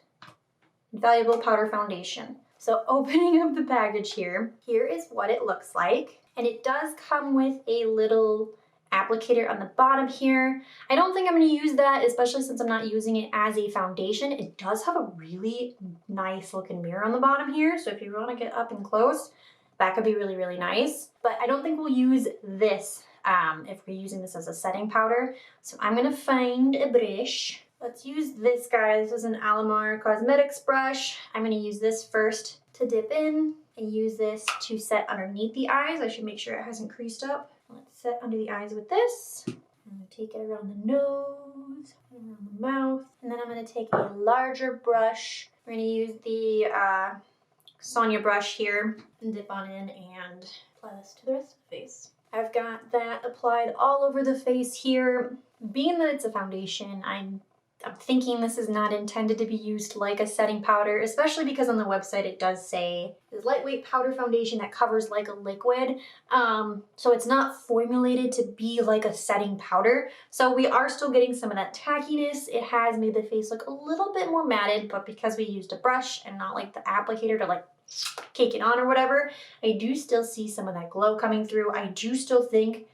Infallible powder foundation. So opening up the package here is what it looks like. And it does come with a little applicator on the bottom here. I don't think I'm going to use that, especially since I'm not using it as a foundation. It does have a really nice looking mirror on the bottom here, so if you want to get up and close, that could be really, really nice. But I don't think we'll use this if we're using this as a setting powder. So I'm gonna find a brush. Let's use this guy. This is an Alamar Cosmetics brush. I'm gonna use this first to dip in and use this to set underneath the eyes. I should make sure it hasn't creased up. Let's set under the eyes with this. I'm gonna take it around the nose, around the mouth, and then I'm gonna take a larger brush. We're gonna use the Sonia brush here and dip on in and apply this to the rest of the face. I've got that applied all over the face here. Being that it's a foundation, I'm thinking this is not intended to be used like a setting powder, especially because on the website it does say it's lightweight powder foundation that covers like a liquid. So it's not formulated to be like a setting powder. So we are still getting some of that tackiness. It has made the face look a little bit more matted, but because we used a brush and not like the applicator to like cake it on or whatever, I do still see some of that glow coming through. I do still think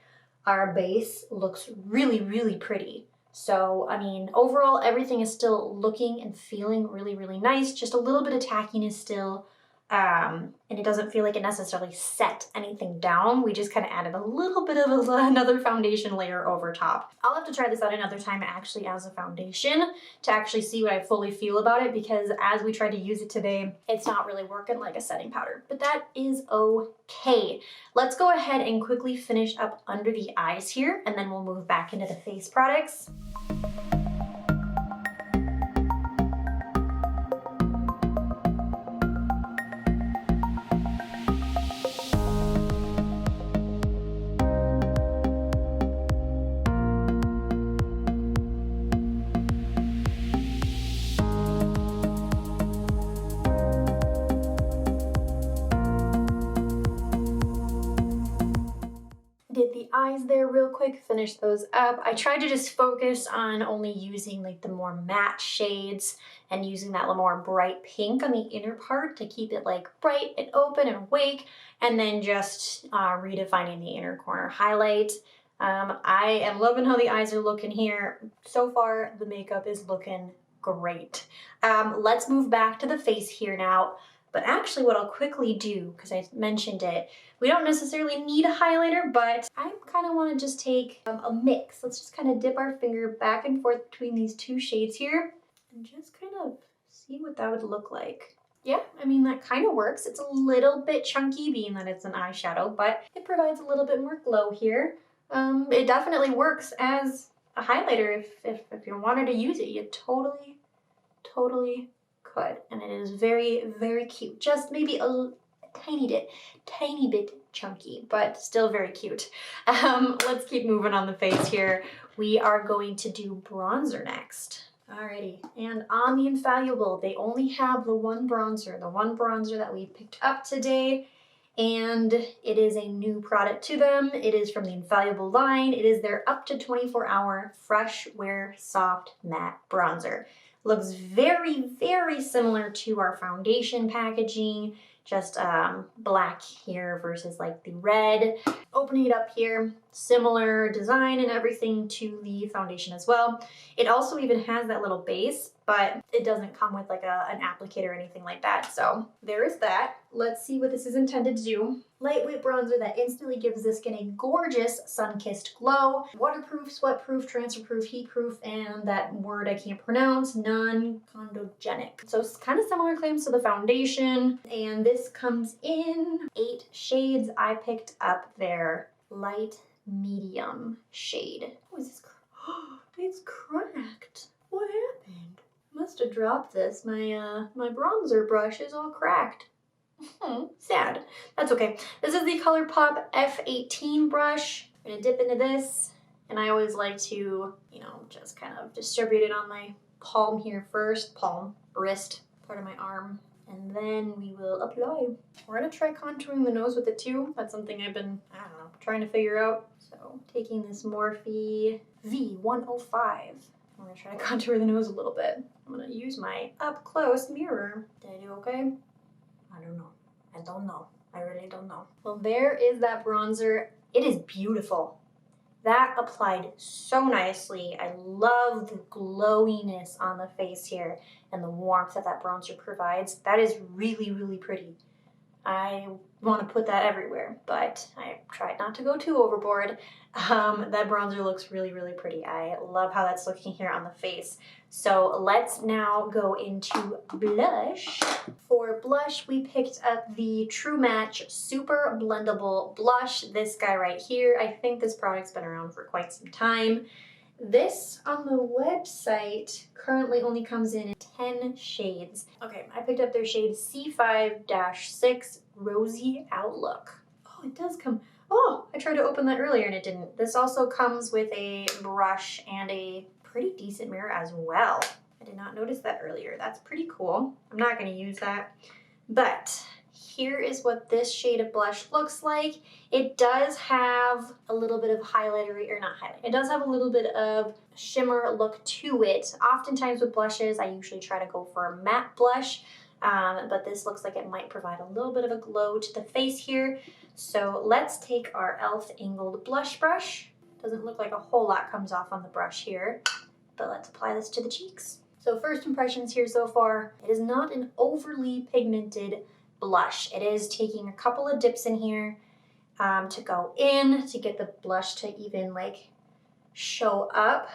our base looks really, really pretty. So, I mean, overall, everything is still looking and feeling really, really nice. Just a little bit of tackiness still. And it doesn't feel like it necessarily set anything down. We just kind of added a little bit of another foundation layer over top. I'll have to try this out another time actually as a foundation to actually see what I fully feel about it, because as we tried to use it today, it's not really working like a setting powder, but that is okay. Let's go ahead and quickly finish up under the eyes here, and then we'll move back into the face products. Did the eyes there real quick, finish those up. I tried to just focus on only using like the more matte shades and using that little more bright pink on the inner part to keep it like bright and open and awake, and then just redefining the inner corner highlight. I am loving how the eyes are looking here. So far, the makeup is looking great. Let's move back to the face here now. But actually what I'll quickly do, because I mentioned it, we don't necessarily need a highlighter, but I kind of want to just take a mix. Let's just kind of dip our finger back and forth between these two shades here and just kind of see what that would look like. Yeah, I mean, that kind of works. It's a little bit chunky being that it's an eyeshadow, but it provides a little bit more glow here. It definitely works as a highlighter if you wanted to use it. You totally could, and it is very, very cute. Just maybe a tiny bit chunky, but still very cute. Let's keep moving on the face here. We are going to do bronzer next. Alrighty, and on the Infallible, they only have the one bronzer that we picked up today, and it is a new product to them. It is from the Infallible line. It is their up to 24-hour Fresh Wear Soft Matte Bronzer. Looks very, very similar to our foundation packaging, just black here versus like the red. Opening it up here, similar design and everything to the foundation as well. It also even has that little base, but it doesn't come with like an applicator or anything like that. So there is that. Let's see what this is intended to do. Lightweight bronzer that instantly gives the skin a gorgeous sun-kissed glow. Waterproof, sweatproof, transfer-proof, heat-proof, and that word I can't pronounce, non-chondrogenic. So it's kind of similar claims to the foundation. And this comes in 8 shades. I picked up their light medium shade. Oh, is this it's cracked. What happened? Must have dropped this. My bronzer brush is all cracked. Sad. That's okay. This is the ColourPop F18 brush. I'm gonna dip into this, and I always like to, just kind of distribute it on my palm here first. Palm, wrist, part of my arm, and then we will apply. We're gonna try contouring the nose with it too. That's something I've been, trying to figure out. So taking this Morphe V105. I'm gonna try to contour the nose a little bit. I'm gonna use my up close mirror. Did I do okay? I don't know. I really don't know. Well, there is that bronzer. It is beautiful. That applied so nicely. I love the glowiness on the face here and the warmth that bronzer provides. That is really, really pretty. I want to put that everywhere, but I tried not to go too overboard. That bronzer looks really, really pretty. I love how that's looking here on the face. So let's now go into blush. For blush, we picked up the True Match Super-Blendable Blush. This guy right here. I think this product's been around for quite some time. This on the website currently only comes in 10 shades. Okay, I picked up their shade C5-6 Rosy Outlook. Oh, it does come. Oh, I tried to open that earlier and it didn't. This also comes with a brush and a pretty decent mirror as well. I did not notice that earlier. That's pretty cool. I'm not going to use that. But here is what this shade of blush looks like. It does have a little bit of highlighter, or not highlight, it does have a little bit of shimmer look to it. Oftentimes with blushes, I usually try to go for a matte blush, but this looks like it might provide a little bit of a glow to the face here. So let's take our e.l.f. angled blush brush. Doesn't look like a whole lot comes off on the brush here, but let's apply this to the cheeks. So first impressions here so far, it is not an overly pigmented blush. It is taking a couple of dips in here to go in to get the blush to even like show up,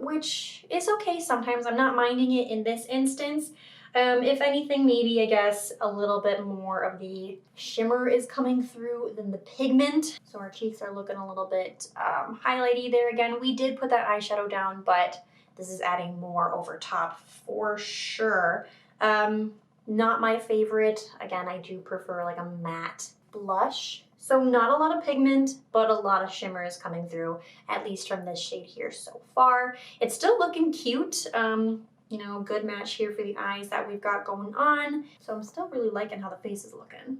which is okay sometimes. I'm not minding it in this instance. If anything, maybe I guess a little bit more of the shimmer is coming through than the pigment. So our cheeks are looking a little bit highlighty there again. We did put that eyeshadow down, but this is adding more over top for sure. Not my favorite. Again, I do prefer like a matte blush. So not a lot of pigment, but a lot of shimmer is coming through, at least from this shade here so far. It's still looking cute. You know, good match here for the eyes that we've got going on. So I'm still really liking how the face is looking.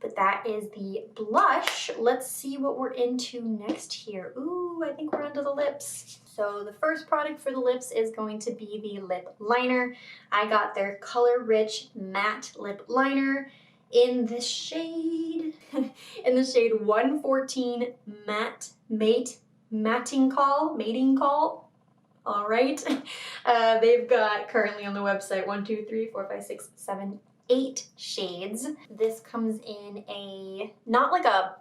But that is the blush. Let's see what we're into next here. Ooh, I think we're onto the lips. So the first product for the lips is going to be the lip liner. I got their Color Rich Matte Lip Liner in the shade, 114 Mating Call. All right. They've got currently on the website 1, 2, 3, 4, 5, 6, 7, 8 shades. This comes in a, not like a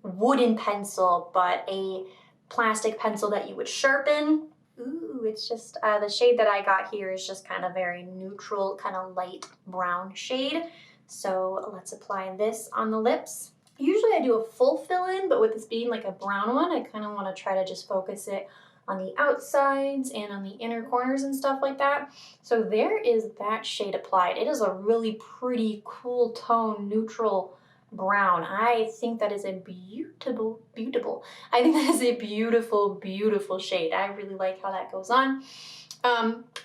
wooden pencil, but a plastic pencil that you would sharpen. Ooh, it's just, the shade that I got here is just kind of very neutral, kind of light brown shade. So let's apply this on the lips. Usually I do a full fill in, but with this being like a brown one, I kind of want to try to just focus it on the outsides and on the inner corners and stuff like that. So there is that shade applied. It is a really pretty cool tone, neutral brown. I think that is a beautiful shade. I really like how that goes on.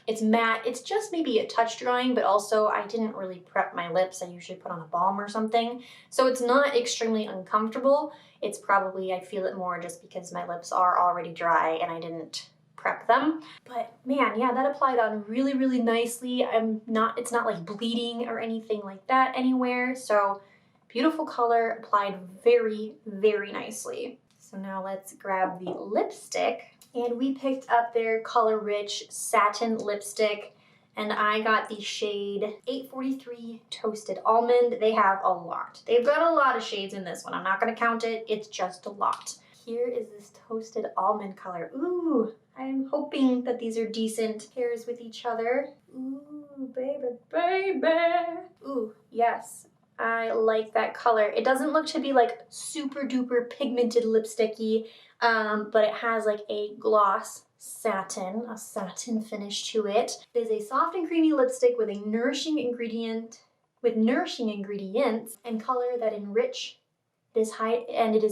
It's matte. It's just maybe a touch drying, but also I didn't really prep my lips. I usually put on a balm or something. So it's not extremely uncomfortable. It's probably, I feel it more just because my lips are already dry and I didn't prep them. But man, yeah, that applied on really, really nicely. It's not like bleeding or anything like that anywhere. So beautiful color, applied very, very nicely. So now let's grab the lipstick. And we picked up their Color Rich Satin Lipstick, and I got the shade 843 Toasted Almond. They have a lot. They've got a lot of shades in this one. I'm not going to count it. It's just a lot. Here is this Toasted Almond color. Ooh, I'm hoping that these are decent pairs with each other. Ooh, baby, baby. Ooh, yes. I like that color. It doesn't look to be like super duper pigmented lipsticky, but it has like a gloss satin, a satin finish to it. It is a soft and creamy lipstick with nourishing ingredients and color that enrich. It is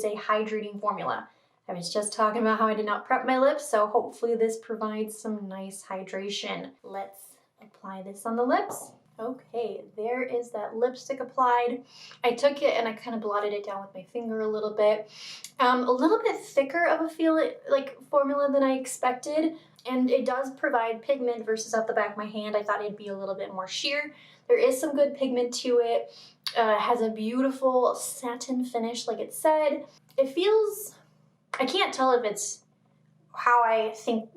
a hydrating formula. I was just talking about how I did not prep my lips, so hopefully this provides some nice hydration. Let's apply this on the lips. Okay, there is that lipstick applied. I took it and I kind of blotted it down with my finger a little bit. A little bit thicker of a formula than I expected, and it does provide pigment versus up the back of my hand. I thought it'd be a little bit more sheer. There is some good pigment to it. It has a beautiful satin finish, like it said. It feels, I can't tell if it's how I think,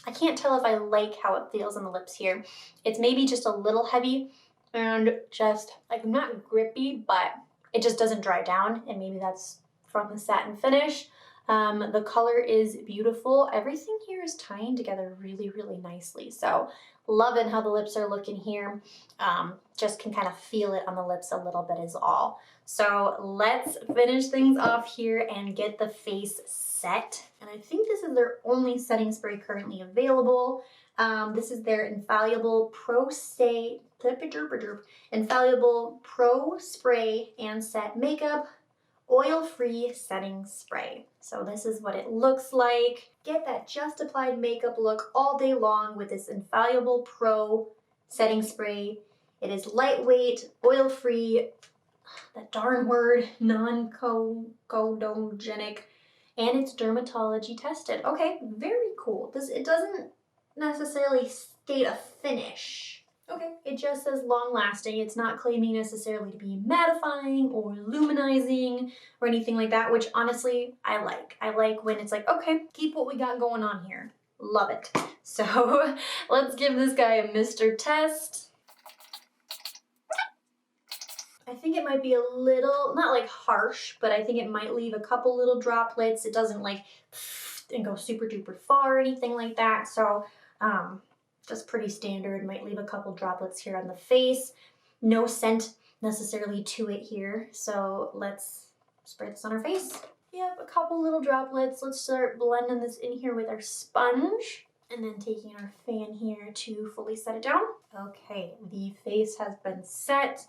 I can't tell if I like how it feels on the lips here. It's maybe just a little heavy and just like not grippy, but it just doesn't dry down, and maybe that's from the satin finish. The color is beautiful. Everything here is tying together really, really nicely. So loving how the lips are looking here. Just can kind of feel it on the lips a little bit is all. So let's finish things off here and get the face set. And I think this is their only setting spray currently available. This is their Infallible Pro Spray and Set Makeup oil-free setting spray. So this is what it looks like. Get that just applied makeup look all day long with this Infallible Pro setting spray. It is lightweight, oil-free, that darn word, non-codogenic, and it's dermatology tested. Okay, very cool. It doesn't necessarily state a finish. Okay, it just says long lasting. It's not claiming necessarily to be mattifying or luminizing or anything like that, which honestly, I like. I like when it's like, okay, keep what we got going on here. Love it. So let's give this guy a Mr. Test. I think it might be a little, not like harsh, but I think it might leave a couple little droplets. It doesn't like and go super duper far or anything like that. So just pretty standard. Might leave a couple droplets here on the face. No scent necessarily to it here. So let's spray this on our face. Yep, a couple little droplets. Let's start blending this in here with our sponge. And then taking our fan here to fully set it down. Okay, the face has been set.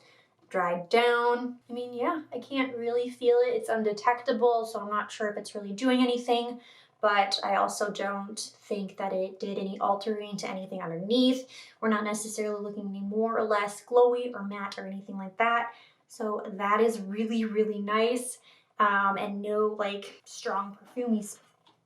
Dried down. I mean, yeah, I can't really feel it. It's undetectable, so I'm not sure if it's really doing anything, but I also don't think that it did any altering to anything underneath. We're not necessarily looking any more or less glowy or matte or anything like that. So that is really, really nice. And no like strong perfumey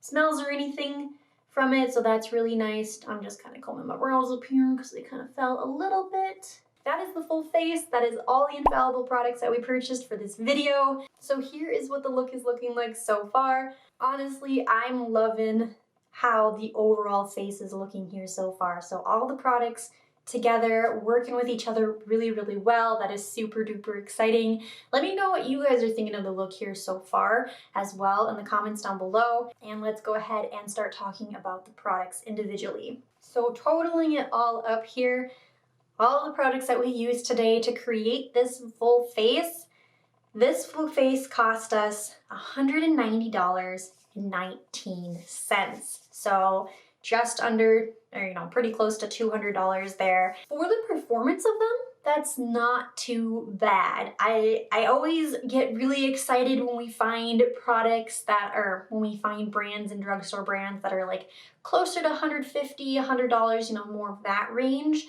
smells or anything from it, so that's really nice. I'm just kind of combing my brows up here because they kind of fell a little bit. That is the full face. That is all the Infallible products that we purchased for this video. So here is what the look is looking like so far. Honestly, I'm loving how the overall face is looking here so far. So all the products together, working with each other really, really well. That is super duper exciting. Let me know what you guys are thinking of the look here so far as well in the comments down below. And let's go ahead and start talking about the products individually. So totaling it all up here, all the products that we used today to create this full face. This full face cost us $190.19. So just under, or pretty close to $200 there. For the performance of them, that's not too bad. I always get really excited when we find products that are, when we find brands and drugstore brands that are like closer to $150, $100, more of that range.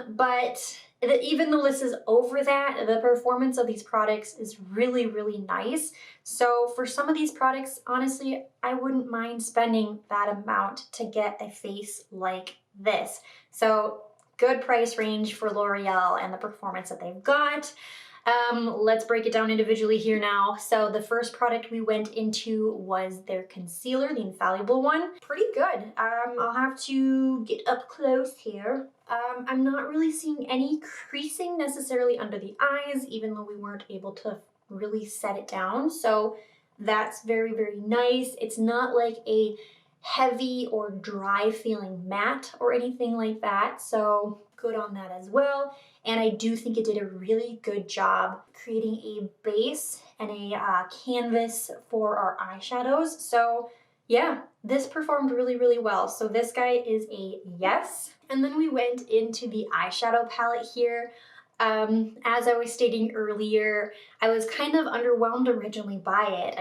But even though this is over that, the performance of these products is really, really nice. So for some of these products, honestly, I wouldn't mind spending that amount to get a face like this. So good price range for L'Oreal and the performance that they've got. Let's break it down individually here now. So the first product we went into was their concealer, the Infallible one. Pretty good. I'll have to get up close here. I'm not really seeing any creasing necessarily under the eyes, even though we weren't able to really set it down. So that's very, very nice. It's not like a heavy or dry feeling matte or anything like that. So good on that as well. And I do think it did a really good job creating a base and a canvas for our eyeshadows. So yeah, this performed really, really well. So this guy is a yes. And then we went into the eyeshadow palette here. As I was stating earlier, I was kind of underwhelmed originally by it.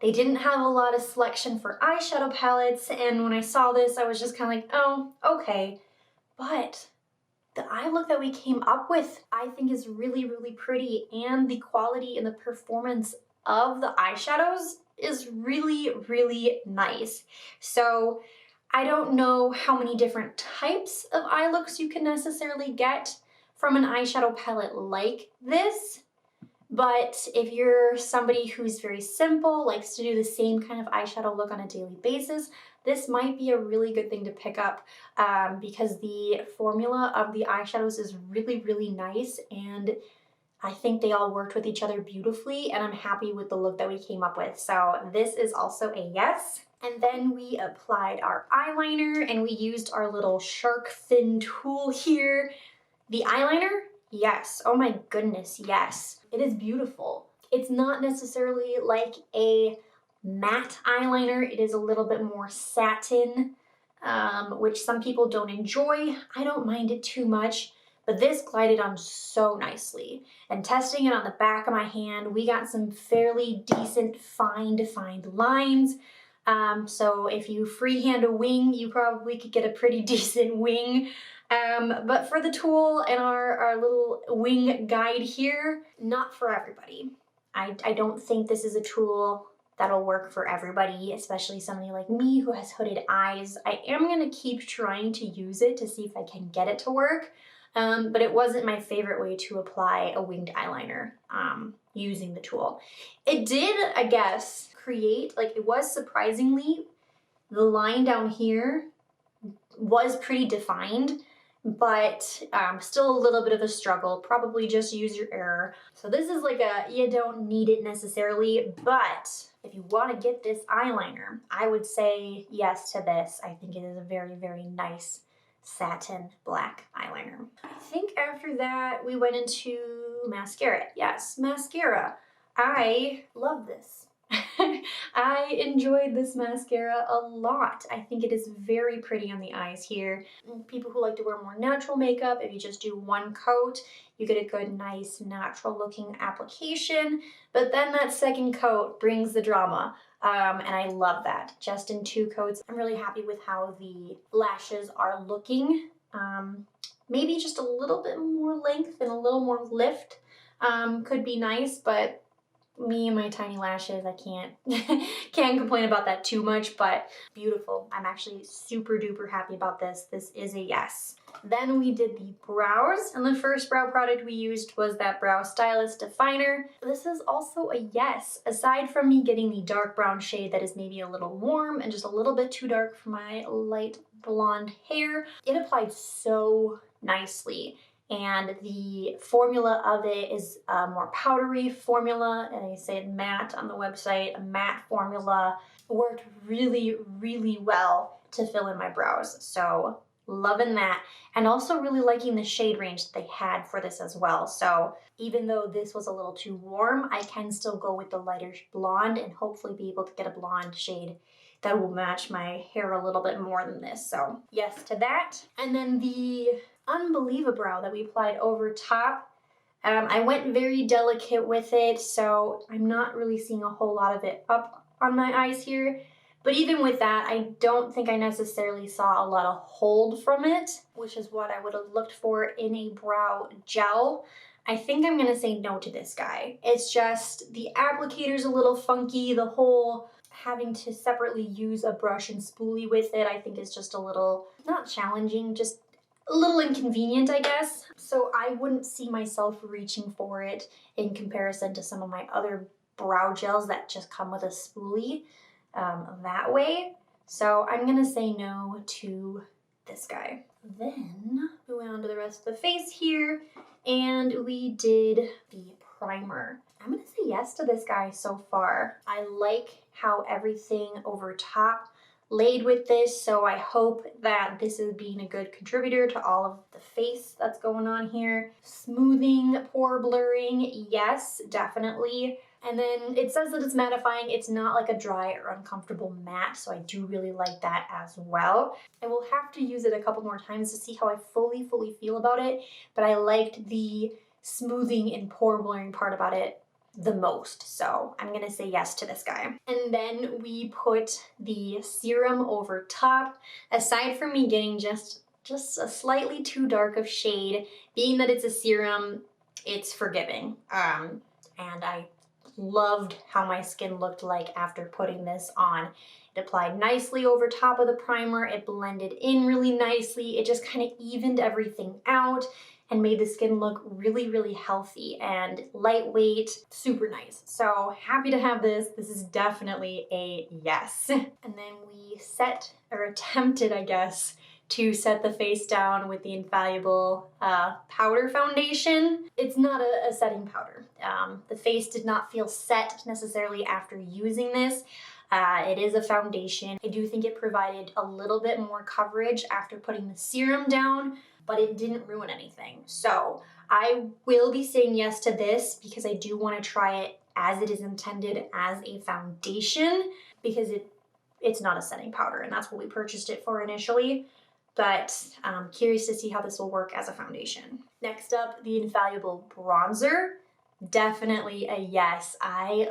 They didn't have a lot of selection for eyeshadow palettes, and when I saw this, I was just kind of like, oh, okay. But the eye look that we came up with, I think is really, really pretty, and the quality and the performance of the eyeshadows is really, really nice. So I don't know how many different types of eye looks you can necessarily get from an eyeshadow palette like this. But if you're somebody who's very simple, likes to do the same kind of eyeshadow look on a daily basis, this might be a really good thing to pick up because the formula of the eyeshadows is really, really nice, and I think they all worked with each other beautifully, and I'm happy with the look that we came up with. So this is also a yes. And then we applied our eyeliner, and we used our little shark fin tool here. The eyeliner, yes. Oh my goodness, yes. It is beautiful. It's not necessarily like a matte eyeliner. It is a little bit more satin, which some people don't enjoy. I don't mind it too much, but this glided on so nicely. And testing it on the back of my hand, we got some fairly decent fine defined lines. So if you freehand a wing, you probably could get a pretty decent wing. But for the tool and our little wing guide here, not for everybody. I don't think this is a tool that'll work for everybody, especially somebody like me who has hooded eyes. I am gonna keep trying to use it to see if I can get it to work, but it wasn't my favorite way to apply a winged eyeliner using the tool. It did, I guess, create, like it was surprisingly, the line down here was pretty defined, but still a little bit of a struggle. Probably just use your error. So this is like a, you don't need it necessarily, but if you want to get this eyeliner, I would say yes to this. I think it is a very, very nice satin black eyeliner. I think after that we went into mascara. Yes, mascara. I love this. I enjoyed this mascara a lot. I think it is very pretty on the eyes here. People who like to wear more natural makeup, if you just do one coat, you get a good, nice, natural looking application. But then that second coat brings the drama. And I love that. Just in 2 coats. I'm really happy with how the lashes are looking. Maybe just a little bit more length and a little more lift could be nice, but me and my tiny lashes, I can't complain about that too much, but beautiful. I'm actually super duper happy about this. This is a yes. Then we did the brows, and the first brow product we used was that Brow Stylist Definer. This is also a yes. Aside from me getting the dark brown shade that is maybe a little warm and just a little bit too dark for my light blonde hair, it applied so nicely. And the formula of it is a more powdery formula, and they say matte on the website. A matte formula worked really, really well to fill in my brows. So loving that, and also really liking the shade range that they had for this as well. So even though this was a little too warm, I can still go with the lighter blonde and hopefully be able to get a blonde shade that will match my hair a little bit more than this. So yes to that. And then the Unbelievabrow that we applied over top. I went very delicate with it, so I'm not really seeing a whole lot of it up on my eyes here. But even with that, I don't think I necessarily saw a lot of hold from it, which is what I would have looked for in a brow gel. I think I'm gonna say no to this guy. It's just the applicator's a little funky. The whole having to separately use a brush and spoolie with it, I think is just a little, not challenging, just a little inconvenient, I guess. So I wouldn't see myself reaching for it in comparison to some of my other brow gels that just come with a spoolie that way. So I'm gonna say no to this guy. Then we went on to the rest of the face here, and we did the primer. I'm gonna say yes to this guy so far. I like how everything over top laid with this, so I hope that this is being a good contributor to all of the face that's going on here. Smoothing, pore blurring, yes, definitely. And then it says that it's mattifying. It's not like a dry or uncomfortable matte, so I do really like that as well. I will have to use it a couple more times to see how I fully feel about it, but I liked the smoothing and pore blurring part about it the most, so I'm gonna say yes to this guy. And then we put the serum over top. Aside from me getting just a slightly too dark of shade, being that it's a serum, it's forgiving. And I loved how my skin looked like after putting this on. It applied nicely over top of the primer. It blended in really nicely. It just kind of evened everything out and made the skin look really healthy and lightweight, super nice. So happy to have this. This is definitely a yes. And then we set, or attempted, I guess, to set the face down with the Infallible powder foundation. It's not a setting powder. The face did not feel set necessarily after using this. It is a foundation. I do think it provided a little bit more coverage after putting the serum down, but it didn't ruin anything. So I will be saying yes to this because I do want to try it as it is intended as a foundation, because it's not a setting powder, and that's what we purchased it for initially. But I'm curious to see how this will work as a foundation. Next up, the Infallible Bronzer. Definitely a yes. I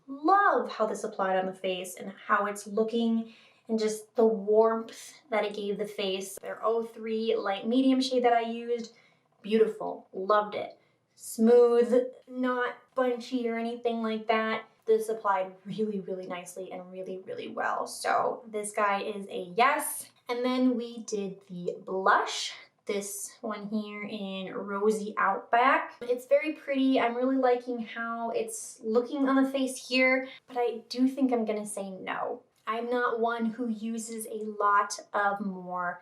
love how this applied on the face and how it's looking and just the warmth that it gave the face. Their 03 light medium shade that I used, beautiful, loved it. Smooth, not bunchy or anything like that. This applied really, really nicely and really, really well. So this guy is a yes. And then we did the blush. This one here in Rosy Outback. It's very pretty. I'm really liking how it's looking on the face here, but I do think I'm gonna say no. I'm not one who uses a lot of more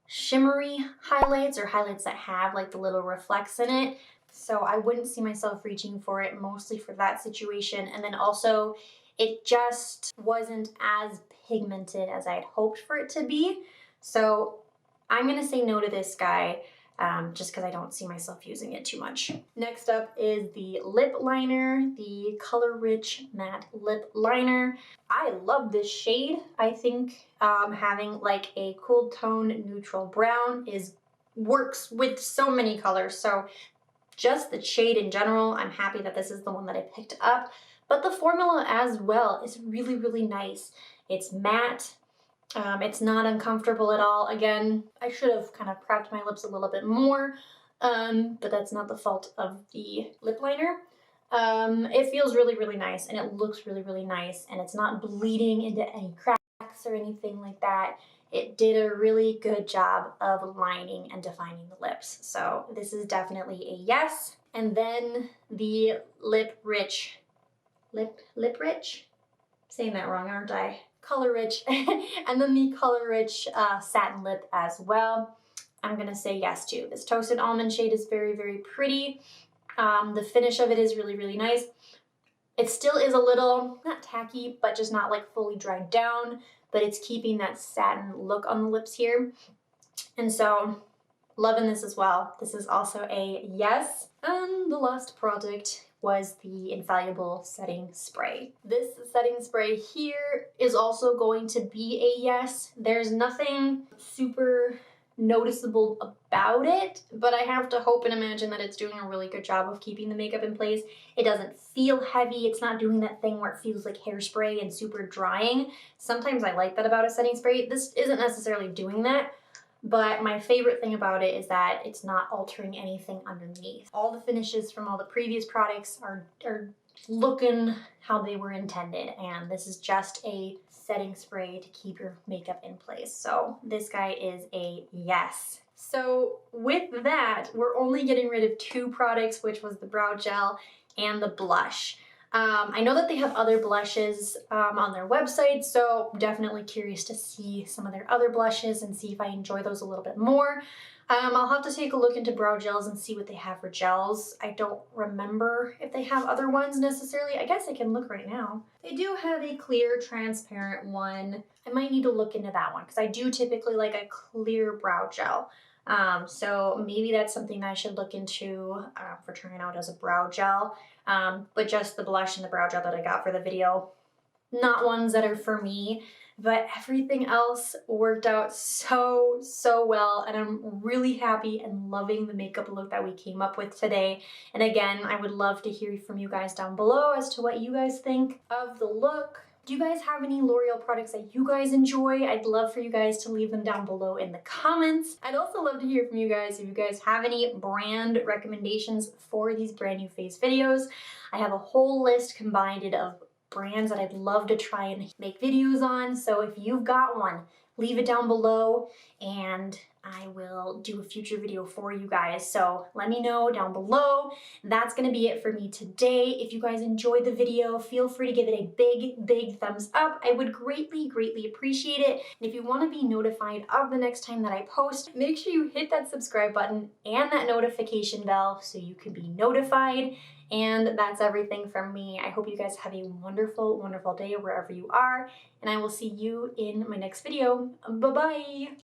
shimmery highlights or highlights that have like the little reflects in it. So I wouldn't see myself reaching for it mostly for that situation. And then also it just wasn't as pigmented as I had hoped for it to be. So I'm gonna say no to this guy just because I don't see myself using it too much. Next up is the lip liner, the Color Rich Matte Lip Liner. I love this shade. I think having like a cool tone neutral brown works with so many colors. So just the shade in general, I'm happy that this is the one that I picked up. But the formula as well is really, really nice. It's matte. It's not uncomfortable at all. Again, I should have kind of prepped my lips a little bit more, but that's not the fault of the lip liner. It feels really, really nice and it looks really, really nice and it's not bleeding into any cracks or anything like that. It did a really good job of lining and defining the lips. So this is definitely a yes. And then the Lip Rich, saying that wrong, aren't I? Color Rich, and then the Color Rich satin lip as well. I'm gonna say yes to. This Toasted Almond shade is very, very pretty. The finish of it is really, really nice. It still is a little, not tacky, but just not like fully dried down, but it's keeping that satin look on the lips here. And so, loving this as well. This is also a yes. And the last product was the Infallible Setting Spray. This setting spray here is also going to be a yes. There's nothing super noticeable about it, but I have to hope and imagine that it's doing a really good job of keeping the makeup in place. It doesn't feel heavy. It's not doing that thing where it feels like hairspray and super drying. Sometimes I like that about a setting spray. This isn't necessarily doing that. But my favorite thing about it is that it's not altering anything underneath. All the finishes from all the previous products are looking how they were intended, and this is just a setting spray to keep your makeup in place. So this guy is a yes. So with that, we're only getting rid of 2 products, which was the brow gel and the blush. I know that they have other blushes on their website, so definitely curious to see some of their other blushes and see if I enjoy those a little bit more. I'll have to take a look into brow gels and see what they have for gels. I don't remember if they have other ones necessarily. I guess I can look right now. They do have a clear, transparent one. I might need to look into that one because I do typically like a clear brow gel. So maybe that's something I should look into for trying out as a brow gel. But just the blush and the brow gel that I got for the video, not ones that are for me, but everything else worked out so, so well. And I'm really happy and loving the makeup look that we came up with today. And again, I would love to hear from you guys down below as to what you guys think of the look. Do you guys have any L'Oreal products that you guys enjoy? I'd love for you guys to leave them down below in the comments. I'd also love to hear from you guys if you guys have any brand recommendations for these brand new face videos. I have a whole list combined of brands that I'd love to try and make videos on. So if you've got one, leave it down below and I will do a future video for you guys. So let me know down below. That's gonna be it for me today. If you guys enjoyed the video, feel free to give it a big, big thumbs up. I would greatly, greatly appreciate it. And if you wanna be notified of the next time that I post, make sure you hit that subscribe button and that notification bell so you can be notified. And that's everything from me. I hope you guys have a wonderful, wonderful day wherever you are. And I will see you in my next video. Bye-bye.